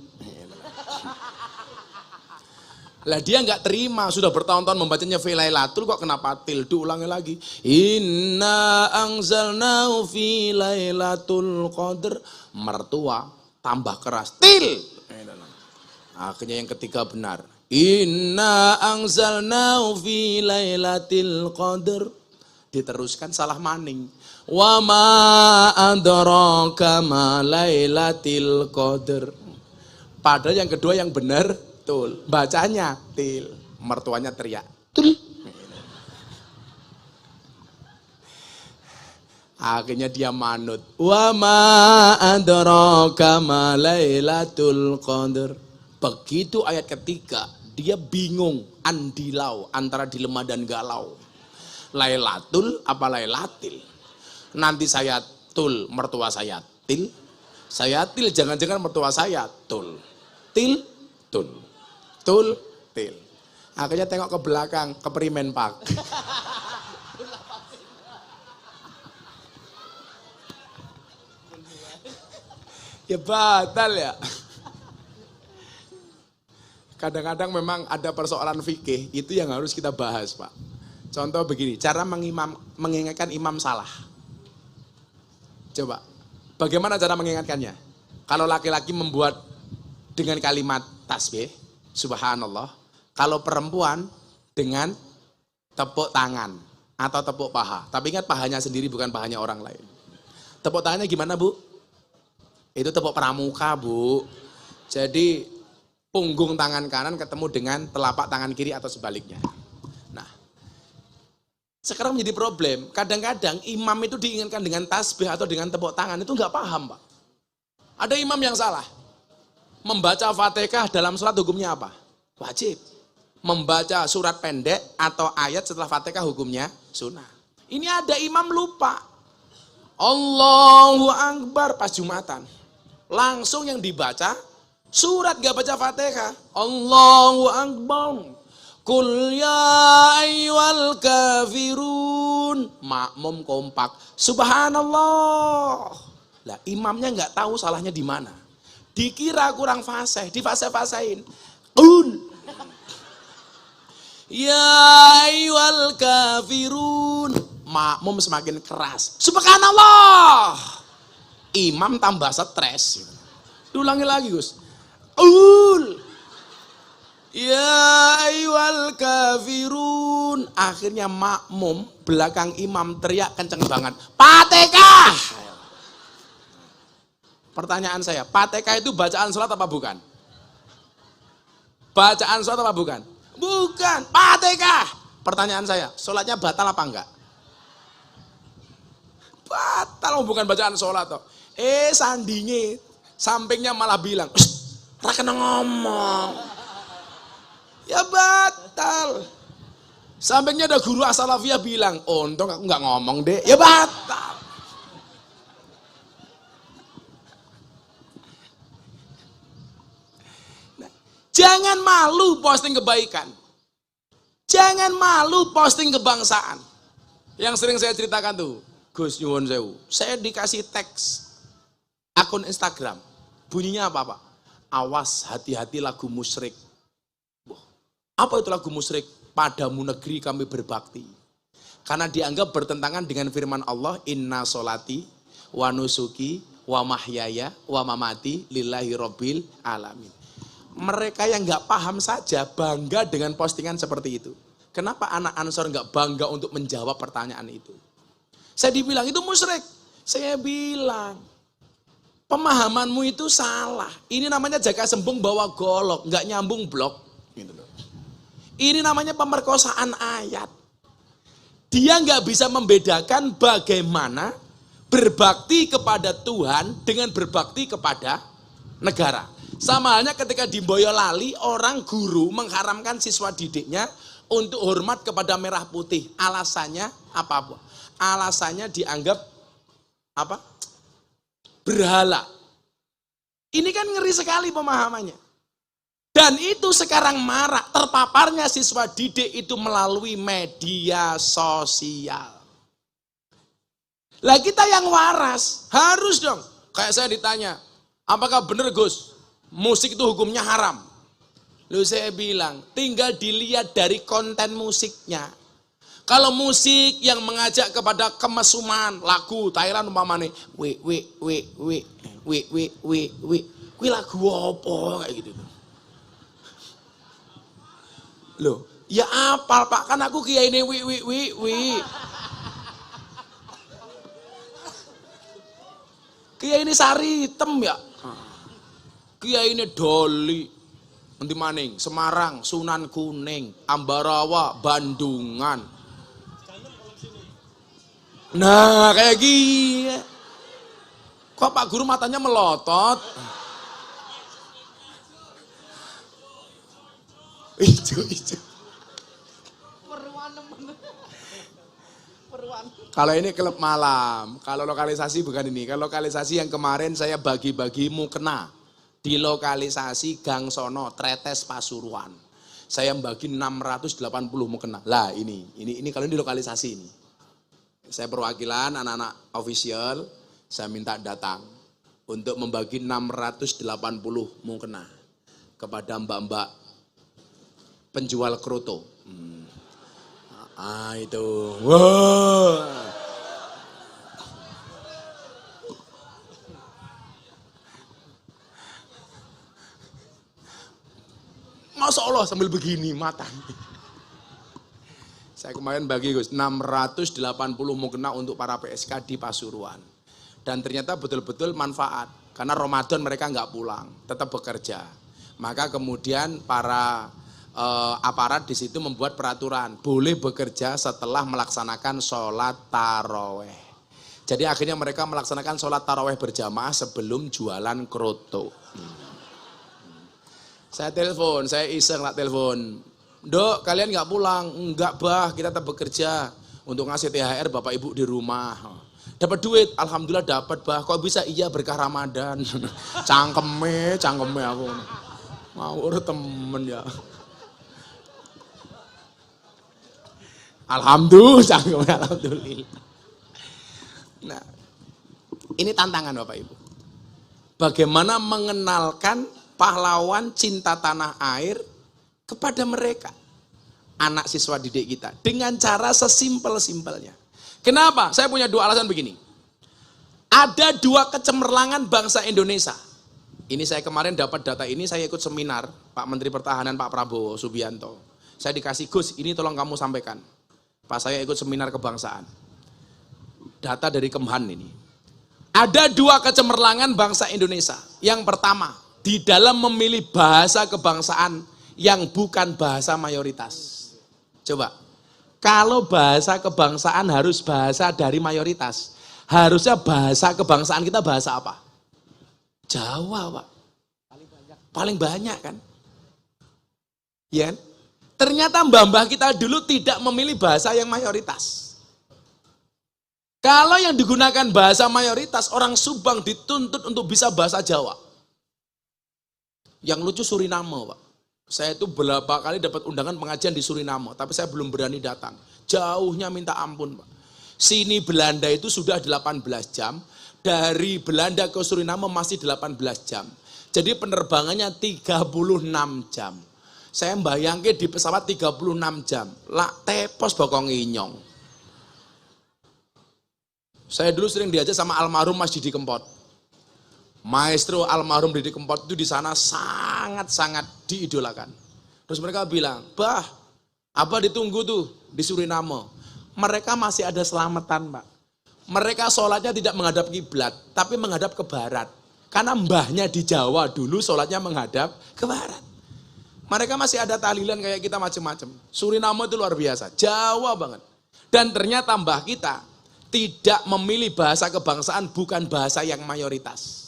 Lah dia nggak terima, sudah bertahun-tahun membacanya fi lailatul kok kenapa til? Diulangi lagi. Inna anzalnahu fi lailatul qadr. Mertua tambah keras. Til. Akhirnya yang ketiga benar. Inna anzalnahu fi lailatul qadr. Diteruskan salah maning. Wa ma adraka ma lailatul qadar. Padahal yang kedua yang benar tul. Bacanya til. Mertuanya teriak. Tul. Akhirnya dia manut. Wa ma adraka ma lailatul qadar. Begitu ayat ketiga, dia bingung, andilau antara dilema dan galau. Lailatul apa lailatil? Nanti saya tul, mertua saya til. Saya til, jangan-jangan mertua saya tul. Til, tul. Tul, til. Akhirnya tengok ke belakang, ke Perimen Park. Ya batal ya. Kadang-kadang memang ada persoalan fikih, itu yang harus kita bahas, Pak. Contoh begini, cara mengingatkan imam salah. Coba, bagaimana cara mengingatkannya? Kalau laki-laki membuat dengan kalimat tasbih, subhanallah. Kalau perempuan dengan tepuk tangan atau tepuk paha. Tapi ingat pahanya sendiri, bukan pahanya orang lain. Tepuk tangannya gimana, Bu? Itu tepuk pramuka, Bu. Jadi punggung tangan kanan ketemu dengan telapak tangan kiri atau sebaliknya. Nah, sekarang menjadi problem. Kadang-kadang imam itu diingatkan dengan tasbih atau dengan tepuk tangan, itu nggak paham, Pak. Ada imam yang salah. Membaca Fatihah dalam sholat hukumnya apa? Wajib. Membaca surat pendek atau ayat setelah Fatihah hukumnya sunnah. Ini ada imam lupa. Allahu Akbar pas Jumatan. Langsung yang dibaca surat, gak baca Fatihah. Allahu Akbar. Qul ya ayyuhal kafirun. Makmum kompak. Subhanallah. Lah imamnya gak tahu salahnya di mana. Dikira kurang fasih, difasih-fasahin. Qul ya ayyuhal kafirun. Makmum semakin keras. Subhanallah. Imam tambah stres. Diulangi lagi, Gus. Ya ayyuhal kafirun. Akhirnya makmum belakang imam teriak kenceng banget. Fatihah. Pertanyaan saya, Fatihah itu bacaan sholat apa bukan? Bacaan sholat apa bukan? Bukan. Fatihah. Pertanyaan saya, sholatnya batal apa enggak? Batal, bukan bacaan sholat toh. Sandinge, sampingnya malah bilang, ra kena ngomong. Ya batal. Sampingnya ada guru as-salafiyah bilang, untung aku nggak ngomong deh. Ya batal. Nah, jangan malu posting kebaikan. Jangan malu posting kebangsaan. Yang sering saya ceritakan tuh, Gus nyuwun sewu. Saya dikasih teks akun Instagram, bunyinya apa Pak? Awas hati-hati lagu musyrik. Apa itu lagu musyrik? Padamu negeri kami berbakti. Karena dianggap bertentangan dengan firman Allah, inna solati wa nusuki wa mahyaya wa mamati lillahi rabbil alamin. Mereka yang nggak paham saja bangga dengan postingan seperti itu. Kenapa anak Ansor nggak bangga untuk menjawab pertanyaan itu? Saya dibilang itu musyrik. Saya bilang, pemahamanmu itu salah. Ini namanya jaga sembung bawa golok, nggak nyambung blok. Gitu loh. Ini namanya pemerkosaan ayat. Dia nggak bisa membedakan bagaimana berbakti kepada Tuhan dengan berbakti kepada negara. Sama halnya ketika di Boyolali orang guru mengharamkan siswa didiknya untuk hormat kepada merah putih. Alasannya apa? Alasannya dianggap apa? Berhala. Ini kan ngeri sekali pemahamannya. Dan itu sekarang marak, terpaparnya siswa didik itu melalui media sosial. Lah kita yang waras, harus dong. Kayak saya ditanya, apakah benar Gus, musik itu hukumnya haram? Lalu saya bilang, tinggal dilihat dari konten musiknya. Kalau musik yang mengajak kepada kemesuman, lagu Thailand umpamanya, kuwi lagu apa kayak gitu. Loh, ya apal Pak, kan aku kiai ini wi. Kiai ini Sari Hitam ya. Kiai ini Doli. Nanti maning, Semarang, Sunan Kuning, Ambarawa, Bandungan. Nah, kayak gini. Kok Pak Guru matanya melotot? Ijo. Kalau ini klub malam, kalau lokalisasi bukan ini. Kalau lokalisasi yang kemarin saya bagi-bagi mukena di lokalisasi Gang Sono, Tretes Pasuruan. Saya bagi 680 mukena. Lah ini kalau ini lokalisasi ini. Saya perwakilan anak-anak official, saya minta datang untuk membagi 680 mukena kepada mbak-mbak penjual kroto. Itu. Wah. Masya Allah sambil begini matanya. Saya kemarin bagi Gus 680 mukena untuk para PSK di Pasuruan. Dan ternyata betul-betul manfaat. Karena Ramadan mereka nggak pulang, tetap bekerja. Maka kemudian para aparat di situ membuat peraturan. Boleh bekerja setelah melaksanakan sholat taraweh. Jadi akhirnya mereka melaksanakan sholat taraweh berjamaah sebelum jualan kroto. Saya telepon, saya iseng lah telepon. Dok, kalian nggak pulang? Enggak bah, kita tetap bekerja untuk ngasih THR bapak ibu di rumah. Dapat duit, alhamdulillah dapat bah. Kok bisa? Iya berkah Ramadan. Cangkeme aku. Ngawur temen ya. Alhamdulillah. Nah, ini tantangan bapak ibu. Bagaimana mengenalkan pahlawan cinta tanah air kepada mereka, anak siswa didik kita, dengan cara sesimpel-simpelnya. Kenapa? Saya punya dua alasan begini. Ada dua kecemerlangan bangsa Indonesia. Ini saya kemarin dapat data ini, saya ikut seminar Pak Menteri Pertahanan Pak Prabowo Subianto. Saya dikasih, Gus, ini tolong kamu sampaikan. Pas saya ikut seminar kebangsaan. Data dari Kemhan ini. Ada dua kecemerlangan bangsa Indonesia. Yang pertama, di dalam memilih bahasa kebangsaan yang bukan bahasa mayoritas. Coba, kalau bahasa kebangsaan harus bahasa dari mayoritas, harusnya bahasa kebangsaan kita bahasa apa? Jawa, Pak. Paling banyak kan? Ya kan? Ternyata mbah-mbah kita dulu tidak memilih bahasa yang mayoritas. Kalau yang digunakan bahasa mayoritas, orang Subang dituntut untuk bisa bahasa Jawa. Yang lucu Suriname, Pak. Saya itu berapa kali dapat undangan pengajian di Suriname, tapi saya belum berani datang. Jauhnya minta ampun, Pak. Sini Belanda itu sudah 18 jam, dari Belanda ke Suriname masih 18 jam. Jadi penerbangannya 36 jam. Saya bayangke di pesawat 36 jam, lak tepos bokong inyong. Saya dulu sering diajak sama almarhum Mas Didi Kempot. Maestro almarhum Didi Kempot itu di sana sangat-sangat diidolakan. Terus mereka bilang, bah, apa ditunggu tuh di Suriname? Mereka masih ada selamatan, Pak. Mereka sholatnya tidak menghadap kiblat, tapi menghadap ke barat. Karena mbahnya di Jawa dulu sholatnya menghadap ke barat. Mereka masih ada tahlilan kayak kita macam-macam. Suriname itu luar biasa, Jawa banget. Dan ternyata mbah kita tidak memilih bahasa kebangsaan bukan bahasa yang mayoritas.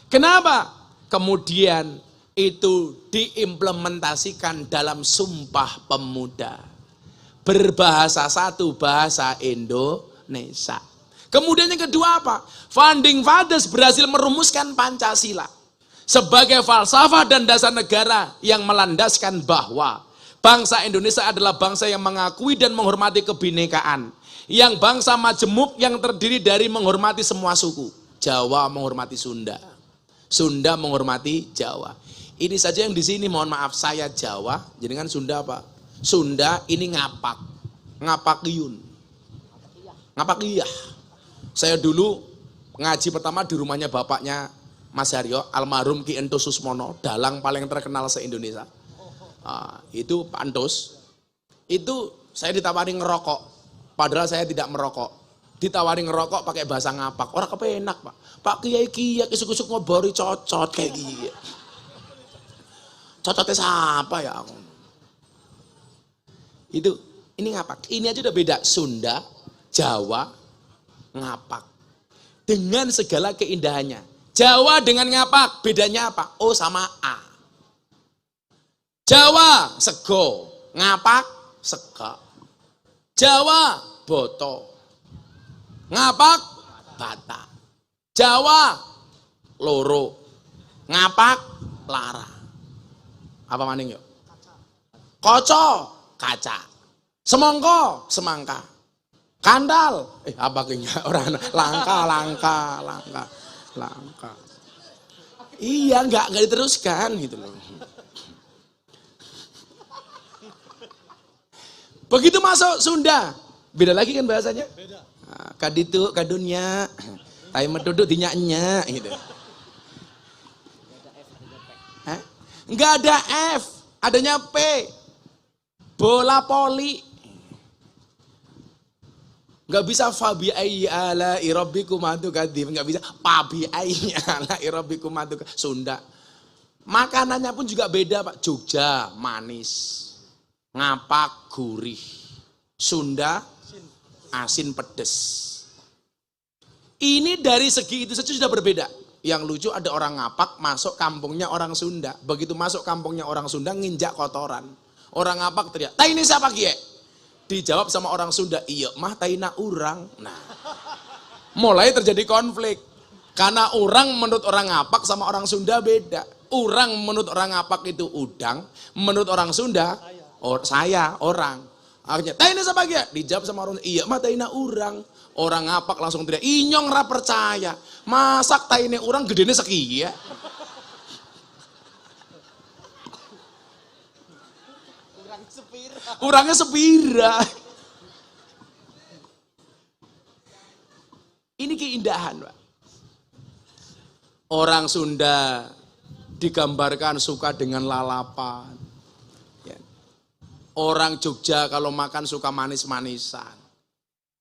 Kenapa? Kemudian itu diimplementasikan dalam Sumpah Pemuda. Berbahasa satu, bahasa Indonesia. Kemudian yang kedua apa? Founding Fathers berhasil merumuskan Pancasila sebagai falsafah dan dasar negara yang melandaskan bahwa bangsa Indonesia adalah bangsa yang mengakui dan menghormati kebinekaan. Yang bangsa majemuk yang terdiri dari menghormati semua suku. Jawa menghormati Sunda. Sunda menghormati Jawa. Ini saja yang di sini, mohon maaf, saya Jawa, jadi kan Sunda apa? Sunda ini ngapak. Ngapakiyun. Ngapakiyah. Saya dulu ngaji pertama di rumahnya bapaknya Mas Haryo, almarhum Ki Ento Susmono, dalang paling terkenal se-Indonesia. Itu Pak Entus. Itu saya ditawari ngerokok, padahal saya tidak merokok. Ditawari ngerokok pakai bahasa ngapak. Orang kepenak, Pak. Pak kiai isuk-isuk ngobori cocot kayak gini. Cocotnya siapa ya? Itu, ini ngapak. Ini aja udah beda. Sunda, Jawa, ngapak. Dengan segala keindahannya. Jawa dengan ngapak, bedanya apa? O sama A. Jawa, sego. Ngapak, sega. Jawa, boto. Ngapak, bata. Jawa, loro. Ngapak, lara. Apa maning yuk? Koco, kaca. Semongko, semangka. Kandal, apa kayaknya orang langka. Iya, enggak diteruskan gitu loh. Begitu masuk Sunda, beda lagi kan bahasanya? Beda. Nah, kaditu, kadunya, tai meduduk dinyaknya gitu. Enggak ada F, adanya P. Bola poli. Enggak bisa fabi ayyi ala rabbikum atukadim, enggak bisa pabi ayyi ala rabbikum atukadim. Sunda. Makanannya pun juga beda, Pak. Jogja manis. Ngapak gurih. Sunda asin pedes. Ini dari segi itu saja sudah berbeda. Yang lucu ada orang ngapak masuk kampungnya orang Sunda. Begitu masuk kampungnya orang Sunda nginjak kotoran. Orang ngapak teriak, "Tai ini siapa kie?" Dijawab sama orang Sunda, "Iya mah taina urang." Nah, mulai terjadi konflik. Karena orang menurut orang ngapak sama orang Sunda beda. Orang menurut orang ngapak itu udang, menurut orang Sunda saya orang. Akhirnya, "Taina siapa kie?" Dijawab sama orang, "Iya mah taina urang." Orang ngapak langsung teriak, "Inyong ra percaya. Masak taine urang gedene sekiye." Urangnya sepira. Ini keindahan, Pak. Orang Sunda digambarkan suka dengan lalapan. Orang Jogja kalau makan suka manis-manisan.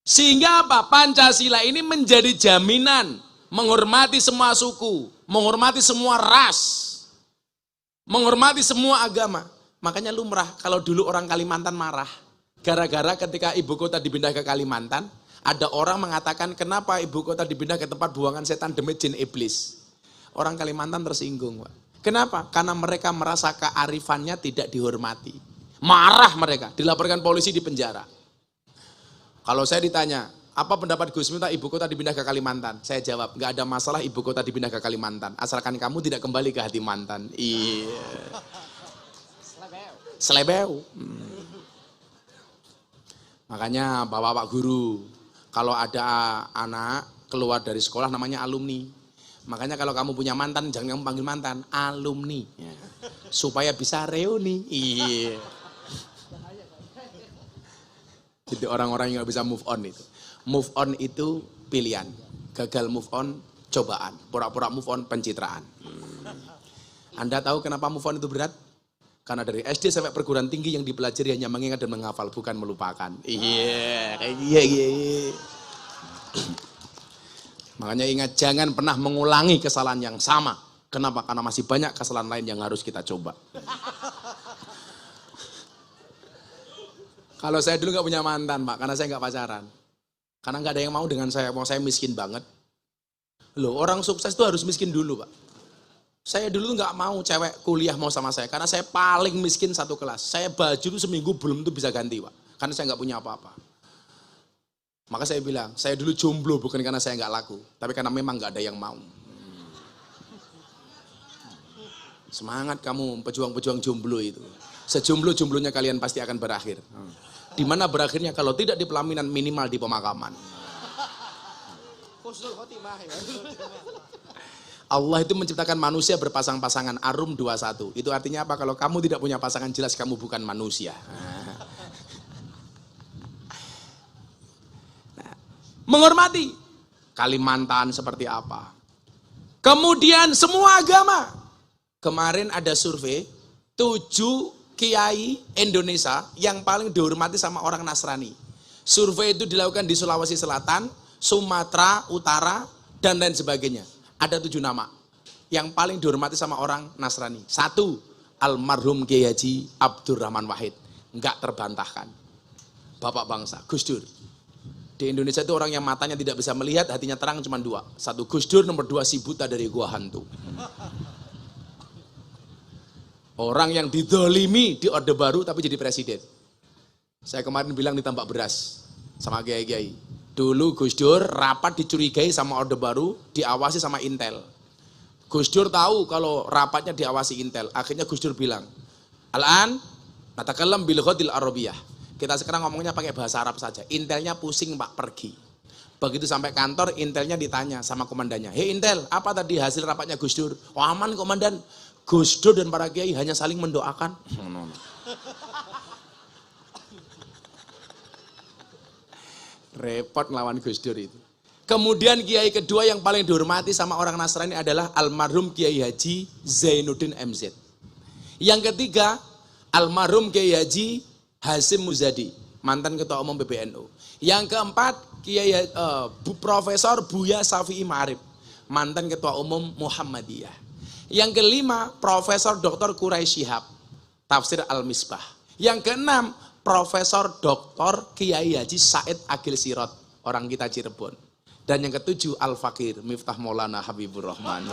Sehingga apa? Pancasila ini menjadi jaminan menghormati semua suku, menghormati semua ras, menghormati semua agama. Makanya lumrah kalau dulu orang Kalimantan marah. Gara-gara ketika ibu kota dipindah ke Kalimantan, ada orang mengatakan kenapa ibu kota dipindah ke tempat buangan setan demit jin iblis. Orang Kalimantan tersinggung, Pak. Kenapa? Karena mereka merasa kearifannya tidak dihormati. Marah mereka, dilaporkan polisi di penjara. Kalau saya ditanya, apa pendapat Gus Miftah ibu kota dipindah ke Kalimantan? Saya jawab, nggak ada masalah ibu kota dipindah ke Kalimantan. Asalkan kamu tidak kembali ke hati mantan. Iya. Selebeu. Makanya bapak-bapak guru, kalau ada anak keluar dari sekolah namanya alumni. Makanya kalau kamu punya mantan, jangan kamu panggil mantan, alumni. Ya. Supaya bisa reuni. Iya. Jadi orang-orang yang gak bisa move on itu. Move on itu pilihan. Gagal move on, cobaan. Pura-pura move on, pencitraan. Anda tahu kenapa move on itu berat? Karena dari SD sampai perguruan tinggi yang dipelajari hanya mengingat dan menghafal, bukan melupakan. Iya. Makanya ingat, jangan pernah mengulangi kesalahan yang sama. Kenapa? Karena masih banyak kesalahan lain yang harus kita coba. Kalau saya dulu gak punya mantan, Pak, karena saya gak pacaran. Karena gak ada yang mau dengan saya, mau saya miskin banget. Loh, orang sukses itu harus miskin dulu, Pak. Saya dulu gak mau cewek kuliah mau sama saya, karena saya paling miskin satu kelas. Saya baju itu seminggu belum tuh bisa ganti, Pak. Karena saya gak punya apa-apa. Maka saya bilang, saya dulu jomblo bukan karena saya gak laku, tapi karena memang gak ada yang mau. Semangat kamu pejuang-pejuang jomblo itu. Sejomblo-jomblonya kalian pasti akan berakhir. Di mana berakhirnya kalau tidak di pelaminan minimal di pemakaman. Allah itu menciptakan manusia berpasang-pasangan, Ar-Rum 21. Itu artinya apa? Kalau kamu tidak punya pasangan, jelas kamu bukan manusia. Nah, menghormati Kalimantan seperti apa. Kemudian semua agama. Kemarin ada survei 7 kiai Indonesia yang paling dihormati sama orang Nasrani. Survei itu dilakukan di Sulawesi Selatan, Sumatera Utara, dan lain sebagainya. Ada 7 nama yang paling dihormati sama orang Nasrani. 1, almarhum Kiai Haji Abdurrahman Wahid, enggak terbantahkan. Bapak bangsa, Gus Dur. Di Indonesia itu orang yang matanya tidak bisa melihat, hatinya terang cuma 2. 1 Gus Dur, nomor 2 si buta dari gua hantu. Orang yang didolimi di Orde Baru tapi jadi presiden. Saya kemarin bilang di Tambak Beras sama kiai-kiai. Dulu Gus Dur rapat dicurigai sama Orde Baru, diawasi sama Intel. Gus Dur tahu kalau rapatnya diawasi Intel. Akhirnya Gus Dur bilang, "Al-an natakallam bil ghatil arabiyah." Kita sekarang ngomongnya pakai bahasa Arab saja. Intelnya pusing Pak, pergi. Begitu sampai kantor, Intelnya ditanya sama komandannya. "Hei Intel, apa tadi hasil rapatnya Gus Dur?" "Oh, aman komandan. Gus Dur dan para kiai hanya saling mendoakan." Repot ngelawan Gus Dur itu. Kemudian kiai kedua yang paling dihormati sama orang Nasrani adalah almarhum Kiai Haji Zainuddin MZ. Yang ketiga, almarhum Kiai Haji Hasyim Muzadi, mantan ketua umum PBNU. Yang keempat, Profesor Buya Syafi'i Ma'arif, mantan ketua umum Muhammadiyah. Yang kelima, Profesor Dr. Quraisy Shihab, Tafsir Al-Misbah. Yang keenam, Profesor Dr. Kiai Haji Said Agil Sirot, orang kita Cirebon. Dan yang ketujuh, Al-Fakir Miftah Maulana Habibur Rahman.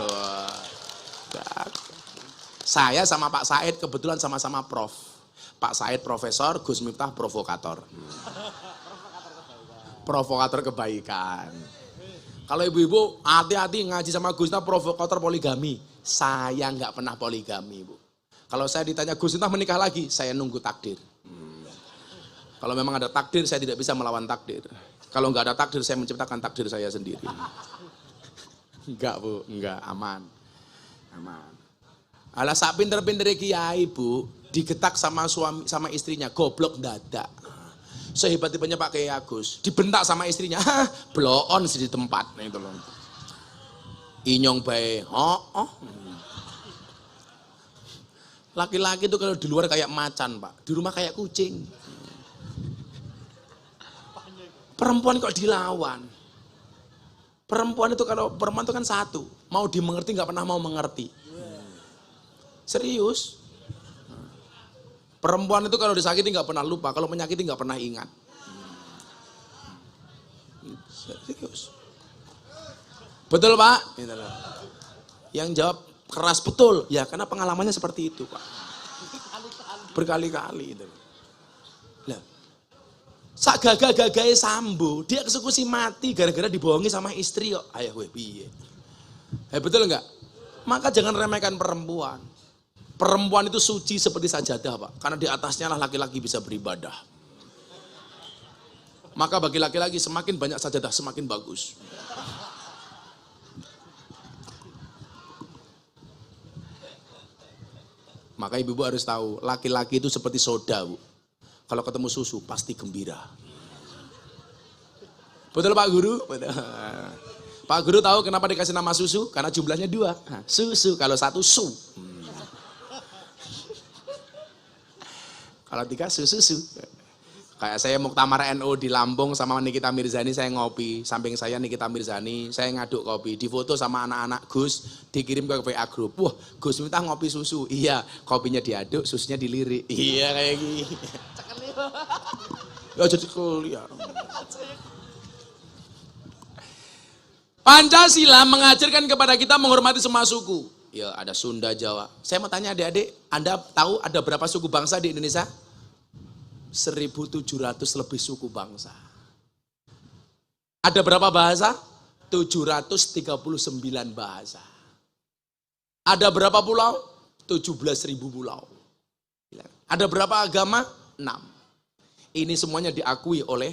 Saya sama Pak Said kebetulan sama-sama prof. Pak Said profesor, Gus Miftah provokator. Provokator kebaikan. Kalau ibu-ibu hati-hati ngaji sama Gus Miftah provokator poligami. Saya nggak pernah poligami, Bu. Kalau saya ditanya Gus Miftah menikah lagi, saya nunggu takdir. Kalau memang ada takdir, saya tidak bisa melawan takdir. Kalau nggak ada takdir, saya menciptakan takdir saya sendiri. Enggak, Bu, enggak, aman. Aman. Alah sak pinter-pinter kiai, Bu, digetak sama suami sama istrinya, goblok dadak. Sehebat-hebatnya Pak Kiai Agus, dibentak sama istrinya, bloon di tempat. Nah itu loh. Inyong bae, Laki-laki itu kalau di luar kayak macan, Pak, di rumah kayak kucing. Perempuan kok dilawan. Perempuan itu kan satu, mau dimengerti nggak pernah mau mengerti. Serius. Perempuan itu kalau disakiti nggak pernah lupa, kalau menyakiti nggak pernah ingat. Serius. Betul Pak? Yang jawab keras betul, ya karena pengalamannya seperti itu Pak. Berkali-kali itu. Lah, sak gagah-gagahe Sambo, dia eksekusi mati gara-gara dibohongi sama istri kok. Ayah gue piye? Betul enggak? Maka jangan remehkan perempuan. Perempuan itu suci seperti sajadah Pak, karena di atasnya lah laki-laki bisa beribadah. Maka bagi laki-laki semakin banyak sajadah semakin bagus. Maka ibu-ibu harus tahu, laki-laki itu seperti soda Bu. Kalau ketemu susu pasti gembira. Betul Pak Guru? Betul. Pak Guru tahu kenapa dikasih nama susu? Karena jumlahnya 2. Susu, kalau 1 su. Kalau 3 susu. Kayak saya Muktamar NU di Lampung sama Nikita Mirzani, saya ngopi. Samping saya Nikita Mirzani, saya ngaduk kopi. Difoto sama anak-anak Gus, dikirim ke WA Group. Wah, Gus minta ngopi susu. Iya, kopinya diaduk, susunya dilirik. Iya kayak gini. Ya jadi kuliah. Pancasila mengajarkan kepada kita menghormati semua suku. Ya ada Sunda, Jawa. Saya mau tanya adik-adik, Anda tahu ada berapa suku bangsa di Indonesia? 1.700 lebih suku bangsa. Ada berapa bahasa? 739 bahasa. Ada berapa pulau? 17.000 pulau. Ada berapa agama? 6. Ini semuanya diakui oleh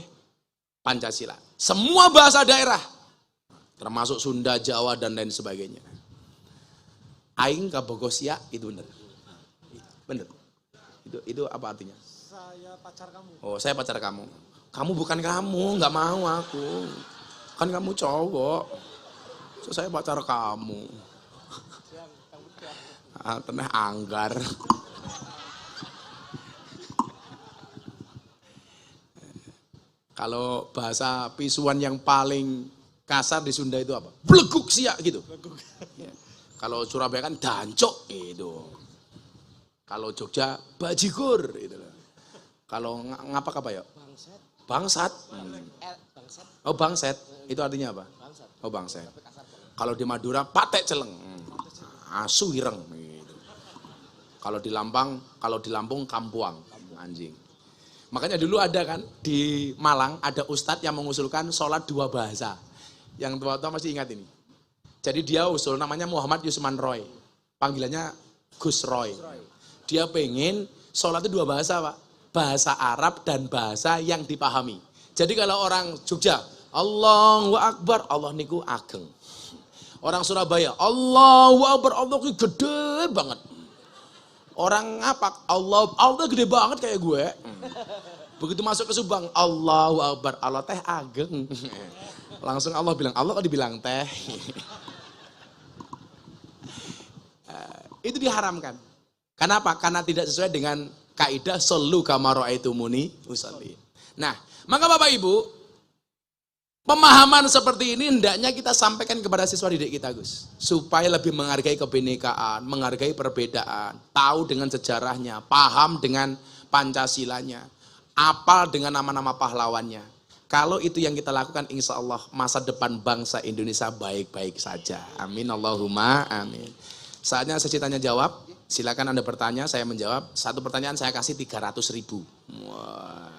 Pancasila. Semua bahasa daerah, termasuk Sunda, Jawa, dan lain sebagainya. Aing kabogosia, itu benar. Benar. Itu apa artinya? Saya pacar kamu. Oh, saya pacar kamu. Kamu bukan kamu, nggak mau aku. Kan kamu cowok. So, saya pacar kamu. Teneh anggar. Kalau bahasa pisuan yang paling kasar di Sunda itu apa? Bleguk siak gitu. Ya. Kalau Surabaya kan dancok gitu. Kalau Jogja bajigur gitu. Kalau ngapak apa ya? Bangsat. Oh bangset. Itu artinya apa? Oh bangset. Kalau di Madura patek celeng. Asu ireng gitu. Kalau di Lampung kampuang, anjing. Makanya dulu ada kan di Malang ada ustadz yang mengusulkan sholat 2 bahasa. Yang tua-tua masih ingat ini. Jadi dia usul namanya Muhammad Yusman Roy. Panggilannya Gus Roy. Dia pengen sholat itu 2 bahasa Pak. Bahasa Arab dan bahasa yang dipahami. Jadi kalau orang Jogja, Allahu Akbar, Allah niku ageng. Orang Surabaya, Allahu Akbar, Allah niku gede banget. Orang ngapak, Allah gede banget kayak gue. Begitu masuk ke Subang, Allahu Akbar, Allah teh ageng. Langsung Allah bilang, Allah kok dibilang teh. Itu diharamkan. Kenapa? Karena tidak sesuai dengan kaidah sallu kama ra'aitumuni usolli. Nah, maka Bapak Ibu, pemahaman seperti ini hendaknya kita sampaikan kepada siswa didik kita, Gus. Supaya lebih menghargai kebinekaan, menghargai perbedaan, tahu dengan sejarahnya, paham dengan Pancasilanya, apal dengan nama-nama pahlawannya. Kalau itu yang kita lakukan, insya Allah masa depan bangsa Indonesia baik-baik saja. Amin, Allahumma amin. Saatnya sesi tanya jawab. Silakan Anda bertanya, saya menjawab. Satu pertanyaan saya kasih 300.000. Wah.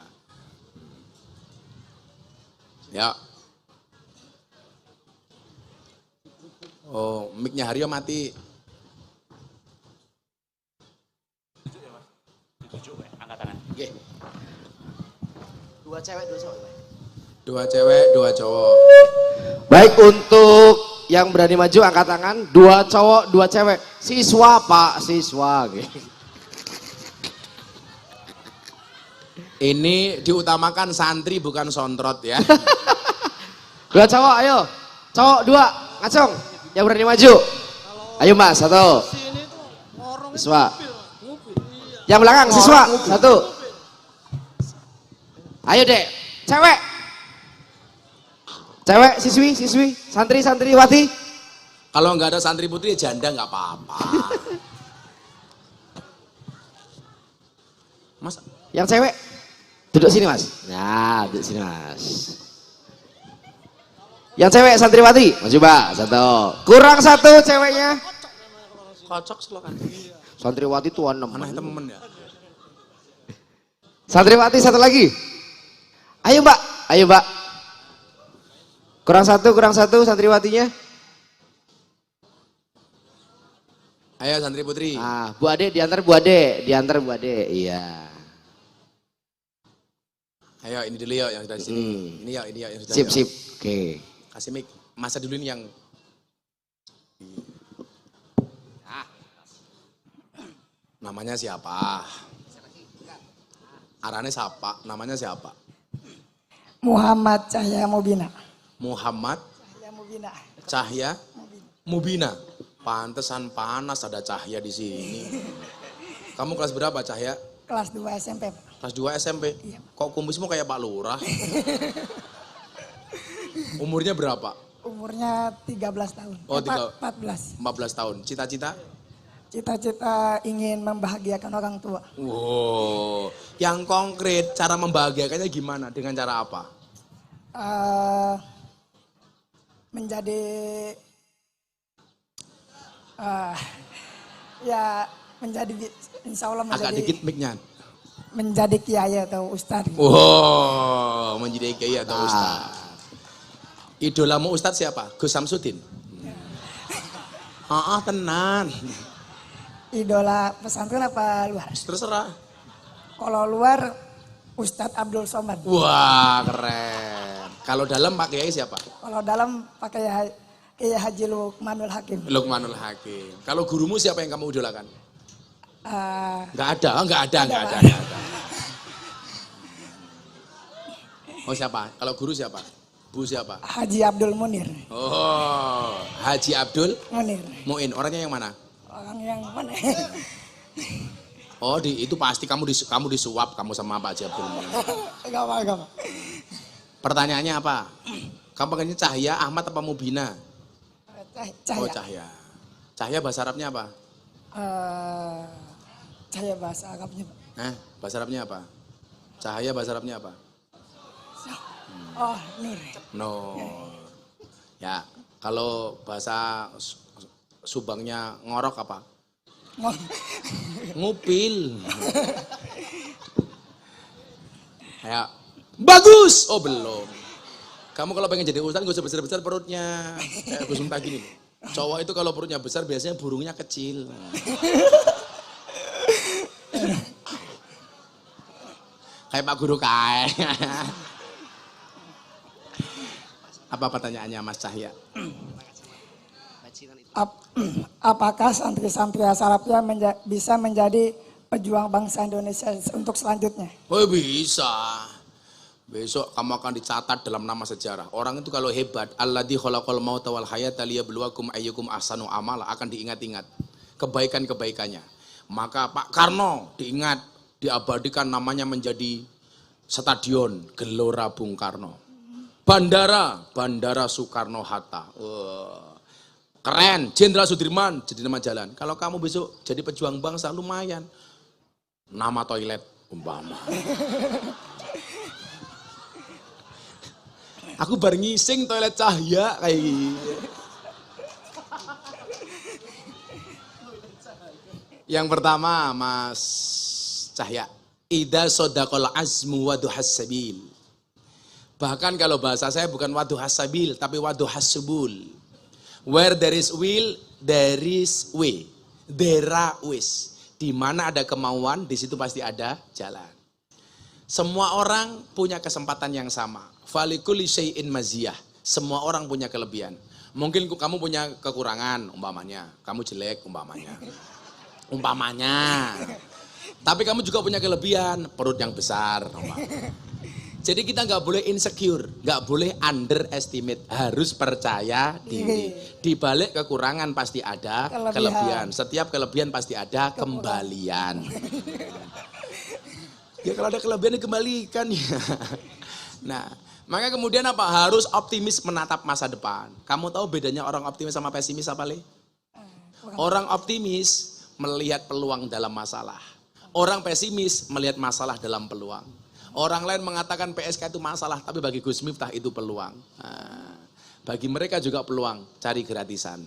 Ya. Oh, mic-nya Haryo mati. Angkat tangan. Oke. 2 cewek, 2 cowok. 2 cewek, 2 cowok. Baik, untuk yang berani maju angkat tangan. 2 cowok, 2 cewek. Siswa Pak, siswa. Ini diutamakan santri bukan sontrot ya. 2 cowok, ayo. Cowok 2, ngacung. Yang berani maju. Ayo Mbak, 1. Sini tuh ngorong Siswa. ngupil. Yang belakang, siswa. 1. Ayo Dek, cewek. Cewek, siswi, santriwati. Kalau nggak ada santri putri janda nggak apa-apa. Mas, Yang cewek, duduk sini Mas. Nah, duduk sini Mas. Yang cewek santriwati, maju Mbak, 1. Kurang 1 ceweknya. kocok selokan. Santriwati tuan 6. Aneh temen ya. Santriwati 1 lagi. Ayo Mbak, ayo Mbak. Kurang satu santriwatinya. Ayo santri putri. Ah, Bu Ade diantar Bu Ade, iya. Ayo ini dulu yuk yang sudah di sini. Ini yuk yang sudah. Sip, yuk. sip. Oke. Kasih mic. Masa dulu ini yang namanya siapa? Arane siapa? Namanya siapa? Muhammad Cahya Mubina. Muhammad Cahya Mubina. Cahya Mubina. Pantesan panas ada Cahya di sini. Kamu kelas berapa Cahya? Kelas 2 SMP. Kelas 2 SMP? Iya. Kok kumismu kayak Pak Lurah? Umurnya berapa? Umurnya 13 tahun. Oh, 14. 14 tahun. Cita-cita? Cita-cita ingin membahagiakan orang tua. Wow. Yang konkret, cara membahagiakannya gimana? Dengan cara apa? Menjadi ya menjadi insya Allah Agak menjadi dikit mic-nya. menjadi kiai atau ustadz. Wow, menjadi kiai atau ustaz. Idolamu ustadz siapa? Gus Samsudin? Tenan. Idola pesantren apa luar? Terserah. Kalau luar Ustadz Abdul Somad. Wah, keren. Kalau dalam Pak Kiai siapa? Kalau dalam pakai Kiai Haji Lukmanul Hakim. Lukmanul Hakim. Kalau gurumu siapa yang kamu idolakan? Enggak ada. Oh siapa? Kalau guru siapa? Bu siapa? Haji Abdul Munir. Oh, Haji Abdul Munir. Muin. Orangnya yang mana? Orang yang mana? Oh, itu pasti kamu disuap kamu sama Pak Haji Abdul Muin. Gak apa. Pertanyaannya apa? Kamu panggilnya Cahya, Ahmad apa Mubina? Cahaya. Oh Cahya. Cahya bahasa Arabnya apa? Cahaya bahasa Arabnya. Bahasa Arabnya apa? Cahaya bahasa Arabnya apa? Oh, Nur. No. Ya, kalau bahasa Subangnya ngorok apa? Ngupil. Ya, bagus. Oh belum. Kamu kalau pengen jadi ustadz gak usah besar-besar perutnya. Kayak Gus Miftah gini. Cowok itu kalau perutnya besar biasanya burungnya kecil. Kayak Pak Guru Kai. Apa pertanyaannya Mas Cahya? Apakah santri-santri Salafiyah bisa menjadi pejuang bangsa Indonesia untuk selanjutnya? Oh bisa. Besok kamu akan dicatat dalam nama sejarah. Orang itu kalau hebat, alladzi khalaqal mauta wal hayata liyabluwakum ayyukum ahsanu amala, akan diingat-ingat kebaikan-kebaikannya. Maka Pak Karno diingat, diabadikan namanya menjadi stadion Gelora Bung Karno. Bandara Soekarno-Hatta. Keren, Jenderal Sudirman jadi nama jalan. Kalau kamu besok jadi pejuang bangsa lumayan. Nama toilet umpama. Aku bar ngising toilet Cahya kayak gitu. Yang pertama Mas Cahya, idza sadaqal azmu wa duhas sabil. Bahkan kalau bahasa saya bukan waduhas sabil tapi waduhas subul. Where there is will, there is way. There is. Di mana ada kemauan, di situ pasti ada jalan. Semua orang punya kesempatan yang sama. Falikuli syai'in maziyah. Semua orang punya kelebihan. Mungkin kamu punya kekurangan, umpamanya. Kamu jelek, umpamanya. Tapi kamu juga punya kelebihan, perut yang besar. Jadi kita nggak boleh insecure, nggak boleh underestimate, harus percaya diri. Di balik kekurangan pasti ada kelebihan. Setiap kelebihan pasti ada kembalian. Ya kalau ada kelebihan dikembalikan ya. Nah, maka kemudian apa? Harus optimis menatap masa depan. Kamu tahu bedanya orang optimis sama pesimis apa, Le? Orang optimis melihat peluang dalam masalah. Orang pesimis melihat masalah dalam peluang. Orang lain mengatakan PSK itu masalah, tapi bagi Gus Miftah itu peluang. Nah, bagi mereka juga peluang, cari gratisan.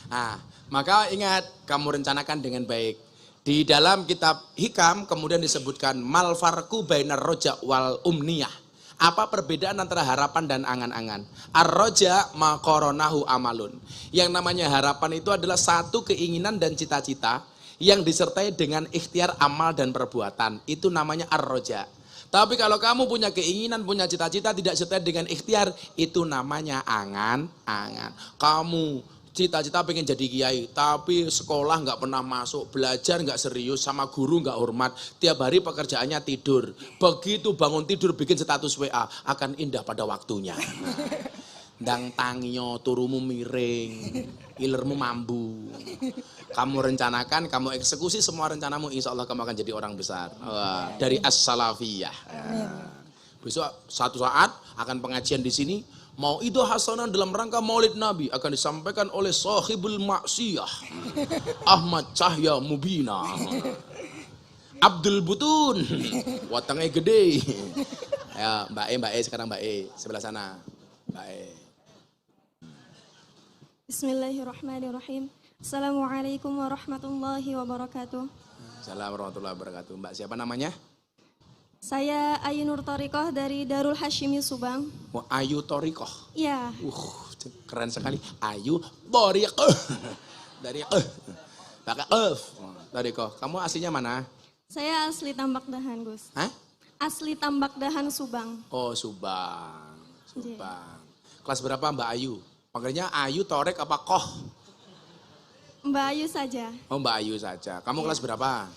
Nah, maka ingat, kamu rencanakan dengan baik. Di dalam kitab Hikam kemudian disebutkan mal farqu bainar roja wal umniyah. Apa perbedaan antara harapan dan angan-angan? Ar-roja ma qoronahu amalun. Yang namanya harapan itu adalah satu keinginan dan cita-cita yang disertai dengan ikhtiar amal dan perbuatan. Itu namanya ar-roja. Tapi kalau kamu punya keinginan, punya cita-cita tidak disertai dengan ikhtiar, itu namanya angan-angan. Kamu cita-cita pengen jadi kiai, tapi sekolah nggak pernah masuk, belajar nggak serius, sama guru nggak hormat, tiap hari pekerjaannya tidur. Begitu bangun tidur bikin status WA, akan indah pada waktunya. Ndang tangio turumu miring, ilermu mambu. Kamu rencanakan, kamu eksekusi semua rencanamu, insya Allah kamu akan jadi orang besar. Dari as-salafiyah. Besok satu saat akan pengajian di sini. Mau itu hasanah dalam rangka maulid Nabi akan disampaikan oleh sahibul maksiyah Ahmad Cahya Mubina Abdul Butun watangnya gede. Ya Mbak E sekarang Mbak E sebelah sana Mbak E. Bismillahirrahmanirrahim. Assalamualaikum warahmatullahi wabarakatuh. Assalamualaikum warahmatullahi wabarakatuh. Mbak siapa namanya? Saya Ayu Nur Thoriqoh dari Darul Hashimi Subang. Oh, Ayu Thoriqoh. Iya. Keren sekali. Ayu Thoriqoh. Dari Thoriqoh. Kamu aslinya mana? Saya asli Tambak Dahan, Gus. Hah? Asli Tambak Dahan Subang. Oh, Subang. Subang. Kelas berapa Mbak Ayu? Panggilnya Ayu Thoriq apa Koh? Mbak Ayu saja. Oh, Mbak Ayu saja. Kamu kelas berapa?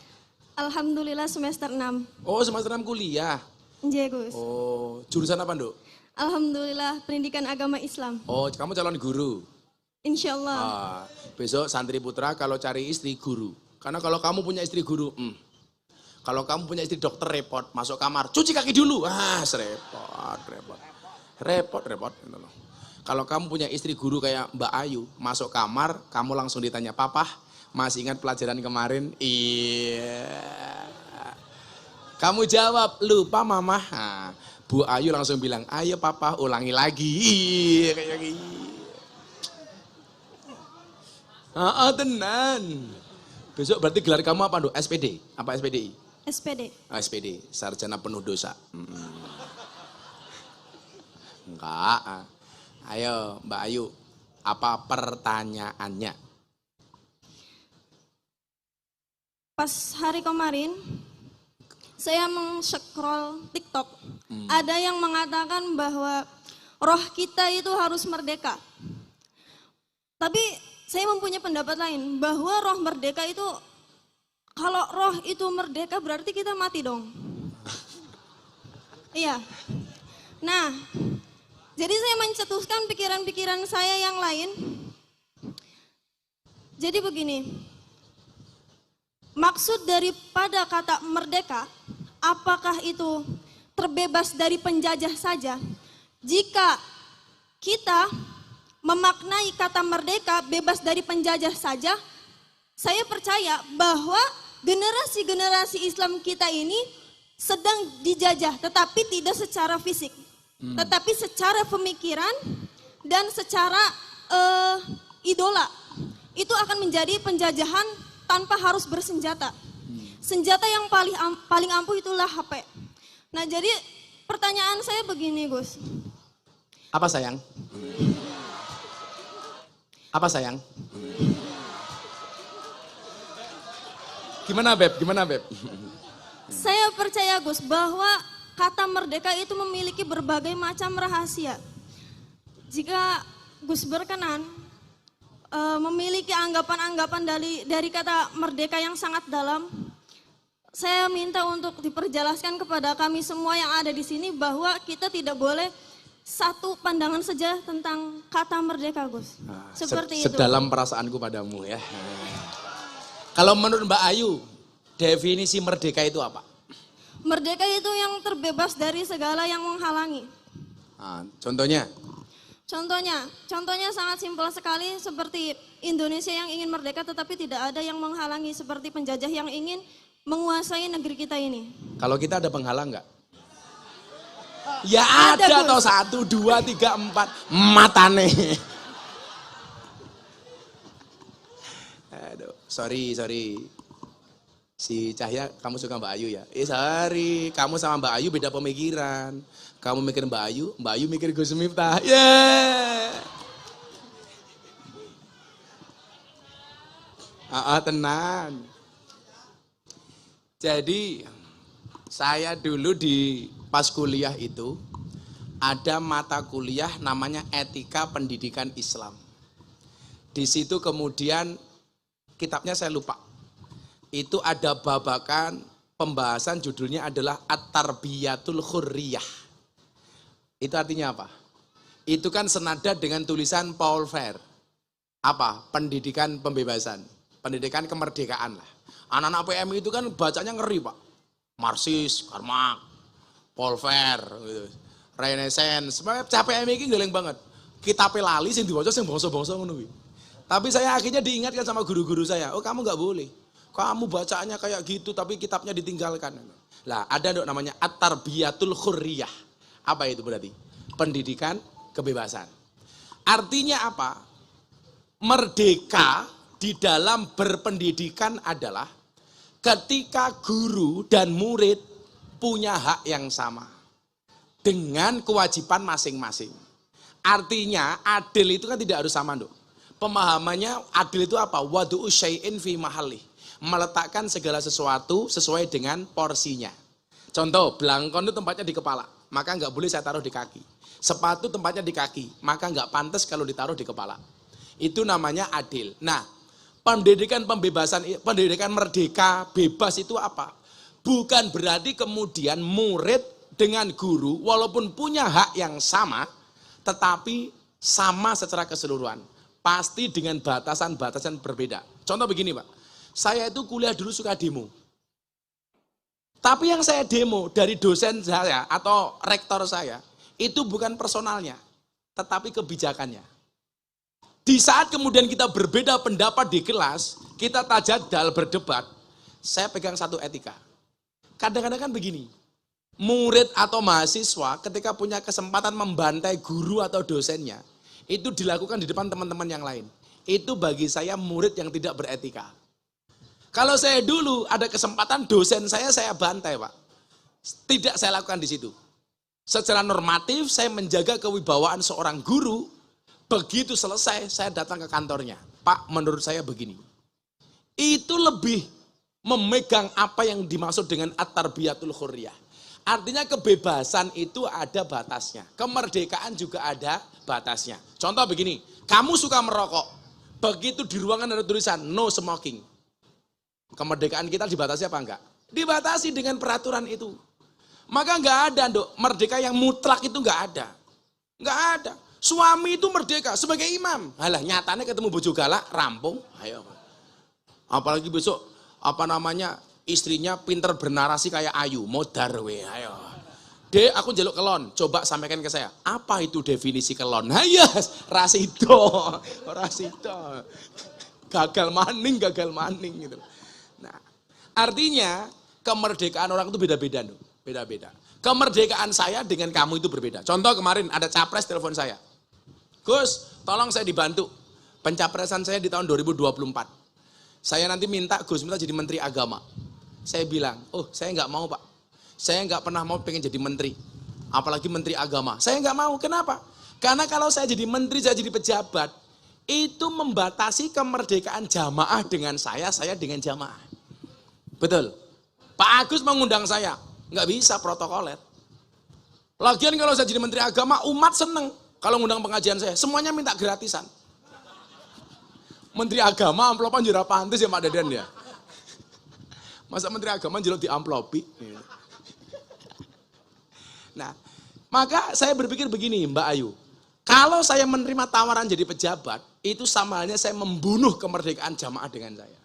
Alhamdulillah semester 6. Oh, semester 6 kuliah. Iya, Gus. Oh, jurusan apa, Nduk? Alhamdulillah pendidikan agama Islam. Oh, kamu calon guru. Insya Allah. Besok santri putra kalau cari istri guru. Karena kalau kamu punya istri guru, Kalau kamu punya istri dokter repot, masuk kamar, cuci kaki dulu. Repot. Gitu loh. Kalau kamu punya istri guru kayak Mbak Ayu, masuk kamar, kamu langsung ditanya, "Papa, masih ingat pelajaran kemarin?" Iya. Kamu jawab, "Lupa Mama." Nah, Bu Ayu langsung bilang, "Ayo Papa, ulangi lagi." Iya, kayak gitu. Tenan. Besok berarti gelar kamu apa, Dok? SPD? Apa SPDI? SPD. SPD, Sarjana Penuh Dosa. Enggak. Ayo Mbak Ayu, apa pertanyaannya? Pas hari kemarin, saya scroll TikTok. Ada yang mengatakan bahwa roh kita itu harus merdeka. Tapi saya mempunyai pendapat lain, bahwa roh merdeka itu, kalau roh itu merdeka berarti kita mati dong. Iya. Nah, jadi saya mencetuskan pikiran-pikiran saya yang lain. Jadi begini, maksud daripada kata merdeka, apakah itu terbebas dari penjajah saja? Jika kita memaknai kata merdeka bebas dari penjajah saja, saya percaya bahwa generasi-generasi Islam kita ini sedang dijajah, tetapi tidak secara fisik, tetapi secara pemikiran dan secara idola. Itu akan menjadi penjajahan tanpa harus bersenjata. Senjata yang paling ampuh itulah HP. Nah, jadi pertanyaan saya begini, Gus. Apa sayang? Apa sayang? Gimana Beb? Saya percaya, Gus, bahwa kata merdeka itu memiliki berbagai macam rahasia. Jika Gus berkenan memiliki anggapan-anggapan dari kata merdeka yang sangat dalam, saya minta untuk diperjelaskan kepada kami semua yang ada di sini bahwa kita tidak boleh satu pandangan saja tentang kata merdeka, Gus. Seperti itu. Sedalam perasaanku padamu ya. Kalau menurut Mbak Ayu, definisi merdeka itu apa? Merdeka itu yang terbebas dari segala yang menghalangi. Contohnya? Contohnya sangat simpel sekali, seperti Indonesia yang ingin merdeka tetapi tidak ada yang menghalangi, seperti penjajah yang ingin menguasai negeri kita ini. Kalau kita ada penghalang nggak? Ya Ada, ada toh, 1, 2, 3, 4 matane. Aduh, sorry. Si Cahya, kamu suka Mbak Ayu ya? Sorry, kamu sama Mbak Ayu beda pemikiran. Kamu mikir Mbak Ayu mikir Gus Miftah. Tenan. Jadi saya dulu pas kuliah itu ada mata kuliah namanya Etika Pendidikan Islam. Di situ kemudian kitabnya saya lupa. Itu ada babakan pembahasan, judulnya adalah At-Tarbiyatul Khurriyah. Itu artinya apa? Itu kan senada dengan tulisan Paul Freire. Apa? Pendidikan pembebasan. Pendidikan kemerdekaan lah. Anak-anak PMI itu kan bacanya ngeri, Pak. Marxis, Karl Marx, Paul Freire, gitu. Renaissance. Sebenarnya PMI ini geleng banget. Kitab lali sing diwaca sing bangsa-bangsa ngono kuwi. Tapi saya akhirnya diingatkan sama guru-guru saya, "Oh, kamu nggak boleh. Kamu bacanya kayak gitu tapi kitabnya ditinggalkan." Lah, ada namanya At-Tarbiyatul Khurriyah. Apa itu berarti? Pendidikan kebebasan. Artinya apa? Merdeka di dalam berpendidikan adalah ketika guru dan murid punya hak yang sama dengan kewajiban masing-masing. Artinya adil itu kan tidak harus sama, Dok. Pemahamannya adil itu apa? Wadu'u syai'in fi mahallih. Meletakkan segala sesuatu sesuai dengan porsinya. Contoh, belangkon itu tempatnya di kepala, maka nggak boleh saya taruh di kaki. Sepatu tempatnya di kaki, maka nggak pantas kalau ditaruh di kepala. Itu namanya adil. Nah, pendidikan pembebasan, pendidikan merdeka, bebas itu apa? Bukan berarti kemudian murid dengan guru walaupun punya hak yang sama, tetapi sama secara keseluruhan. Pasti dengan batasan-batasan berbeda. Contoh begini, Pak. Saya itu kuliah dulu suka demo. Tapi yang saya demo dari dosen saya atau rektor saya, itu bukan personalnya, tetapi kebijakannya. Di saat kemudian kita berbeda pendapat di kelas, kita tajadal berdebat, saya pegang satu etika. Kadang-kadang kan begini, murid atau mahasiswa ketika punya kesempatan membantai guru atau dosennya, itu dilakukan di depan teman-teman yang lain. Itu bagi saya murid yang tidak beretika. Kalau saya dulu ada kesempatan dosen saya bantai, Pak. Tidak saya lakukan di situ. Secara normatif saya menjaga kewibawaan seorang guru. Begitu selesai saya datang ke kantornya. Pak, menurut saya begini. Itu lebih memegang apa yang dimaksud dengan at-tarbiyatul hurriyah. Artinya kebebasan itu ada batasnya. Kemerdekaan juga ada batasnya. Contoh begini, kamu suka merokok. Begitu di ruangan ada tulisan no smoking. Kemerdekaan kita dibatasi apa enggak? Dibatasi dengan peraturan itu. Maka enggak ada, Dok. Merdeka yang mutlak itu enggak ada. Enggak ada. Suami itu merdeka sebagai imam. Halah, nyatanya ketemu bojo galak, rampung. Ayo. Apalagi besok istrinya pinter bernarasi kayak Ayu, modar we, ayo. Dek, aku njaluk kelon, coba sampaikan ke saya. Apa itu definisi kelon? Hayas, rasido. Gagal maning gitu. Nah, artinya kemerdekaan orang itu beda-beda, beda-beda. Kemerdekaan saya dengan kamu itu berbeda. Contoh kemarin ada capres telepon saya. Gus, tolong saya dibantu. Pencapresan saya di tahun 2024. Saya nanti minta Gus minta jadi menteri agama. Saya bilang, oh saya nggak mau Pak. Saya nggak pernah mau pengen jadi menteri. Apalagi menteri agama. Saya nggak mau, kenapa? Karena kalau saya jadi menteri, saya jadi pejabat. Itu membatasi kemerdekaan jamaah dengan saya dengan jamaah. Betul. Pak Agus mengundang saya. Nggak bisa protokoler. Lagian kalau saya jadi menteri agama, umat seneng. Kalau ngundang pengajian saya, semuanya minta gratisan. Menteri agama amplopan jura pantes ya Pak Dadan ya. Masa menteri agama jero di amplopi. Nah, maka saya berpikir begini Mbak Ayu. Kalau saya menerima tawaran jadi pejabat, itu sama halnya saya membunuh kemerdekaan jamaah dengan saya.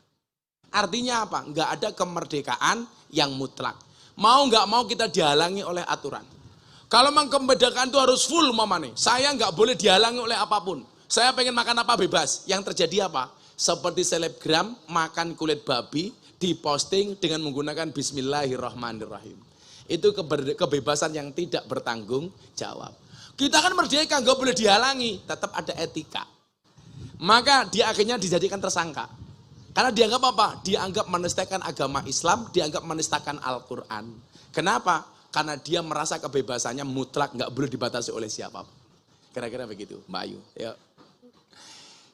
Artinya apa? Nggak ada kemerdekaan yang mutlak. Mau nggak mau kita dihalangi oleh aturan. Kalau memang kemerdekaan itu harus full mamane, saya nggak boleh dihalangi oleh apapun. Saya pengen makan apa bebas. Yang terjadi apa? Seperti selebgram makan kulit babi diposting dengan menggunakan Bismillahirrahmanirrahim. Itu kebebasan yang tidak bertanggung jawab. Kita kan merdeka, nggak boleh dihalangi, tetap ada etika. Maka dia akhirnya dijadikan tersangka. Karena dianggap apa? Dianggap menistakan agama Islam, dianggap menistakan Al-Quran. Kenapa? Karena dia merasa kebebasannya mutlak, nggak boleh dibatasi oleh siapapun. Kira-kira begitu, Mbak Ayu. Ya.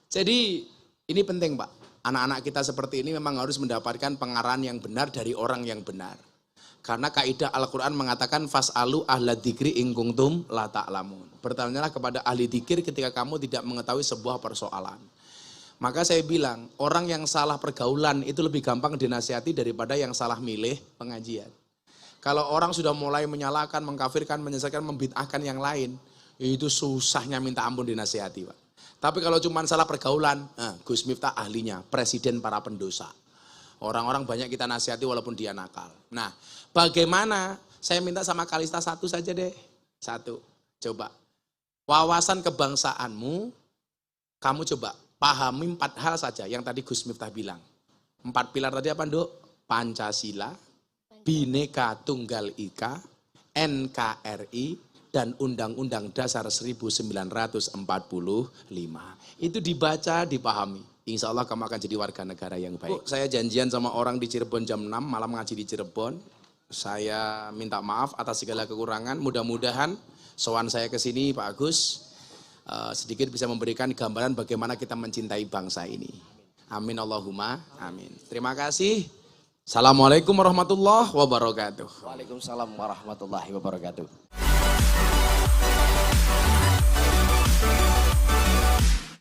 Jadi ini penting Pak. Anak-anak kita seperti ini memang harus mendapatkan pengarahan yang benar dari orang yang benar. Karena kaidah Al-Quran mengatakan fas'alu ahla dzikri in kuntum la ta'lamun. Bertanyalah kepada ahli dzikir ketika kamu tidak mengetahui sebuah persoalan. Maka saya bilang, orang yang salah pergaulan itu lebih gampang dinasihati daripada yang salah milih pengajian. Kalau orang sudah mulai menyalahkan, mengkafirkan, menyesatkan, membid'ahkan yang lain, itu susahnya minta ampun dinasihati Pak. Tapi kalau cuma salah pergaulan, Gus Miftah ahlinya, presiden para pendosa. Orang-orang banyak kita nasihati walaupun dia nakal. Nah, bagaimana? Saya minta sama Kalista satu saja deh. Satu, coba. Wawasan kebangsaanmu, kamu coba pahami 4 hal saja yang tadi Gus Miftah bilang. 4 pilar tadi apa, Nduk? Pancasila, Bhinneka Tunggal Ika, NKRI, dan Undang-Undang Dasar 1945. Itu dibaca, dipahami. Insya Allah kamu akan jadi warga negara yang baik. Saya janjian sama orang di Cirebon jam 6, malam ngaji di Cirebon. Saya minta maaf atas segala kekurangan. Mudah-mudahan sowan saya ke sini Pak Agus, sedikit bisa memberikan gambaran bagaimana kita mencintai bangsa ini. Amin Allahumma amin. Terima kasih. Assalamualaikum warahmatullahi wabarakatuh. Waalaikumsalam warahmatullahi wabarakatuh.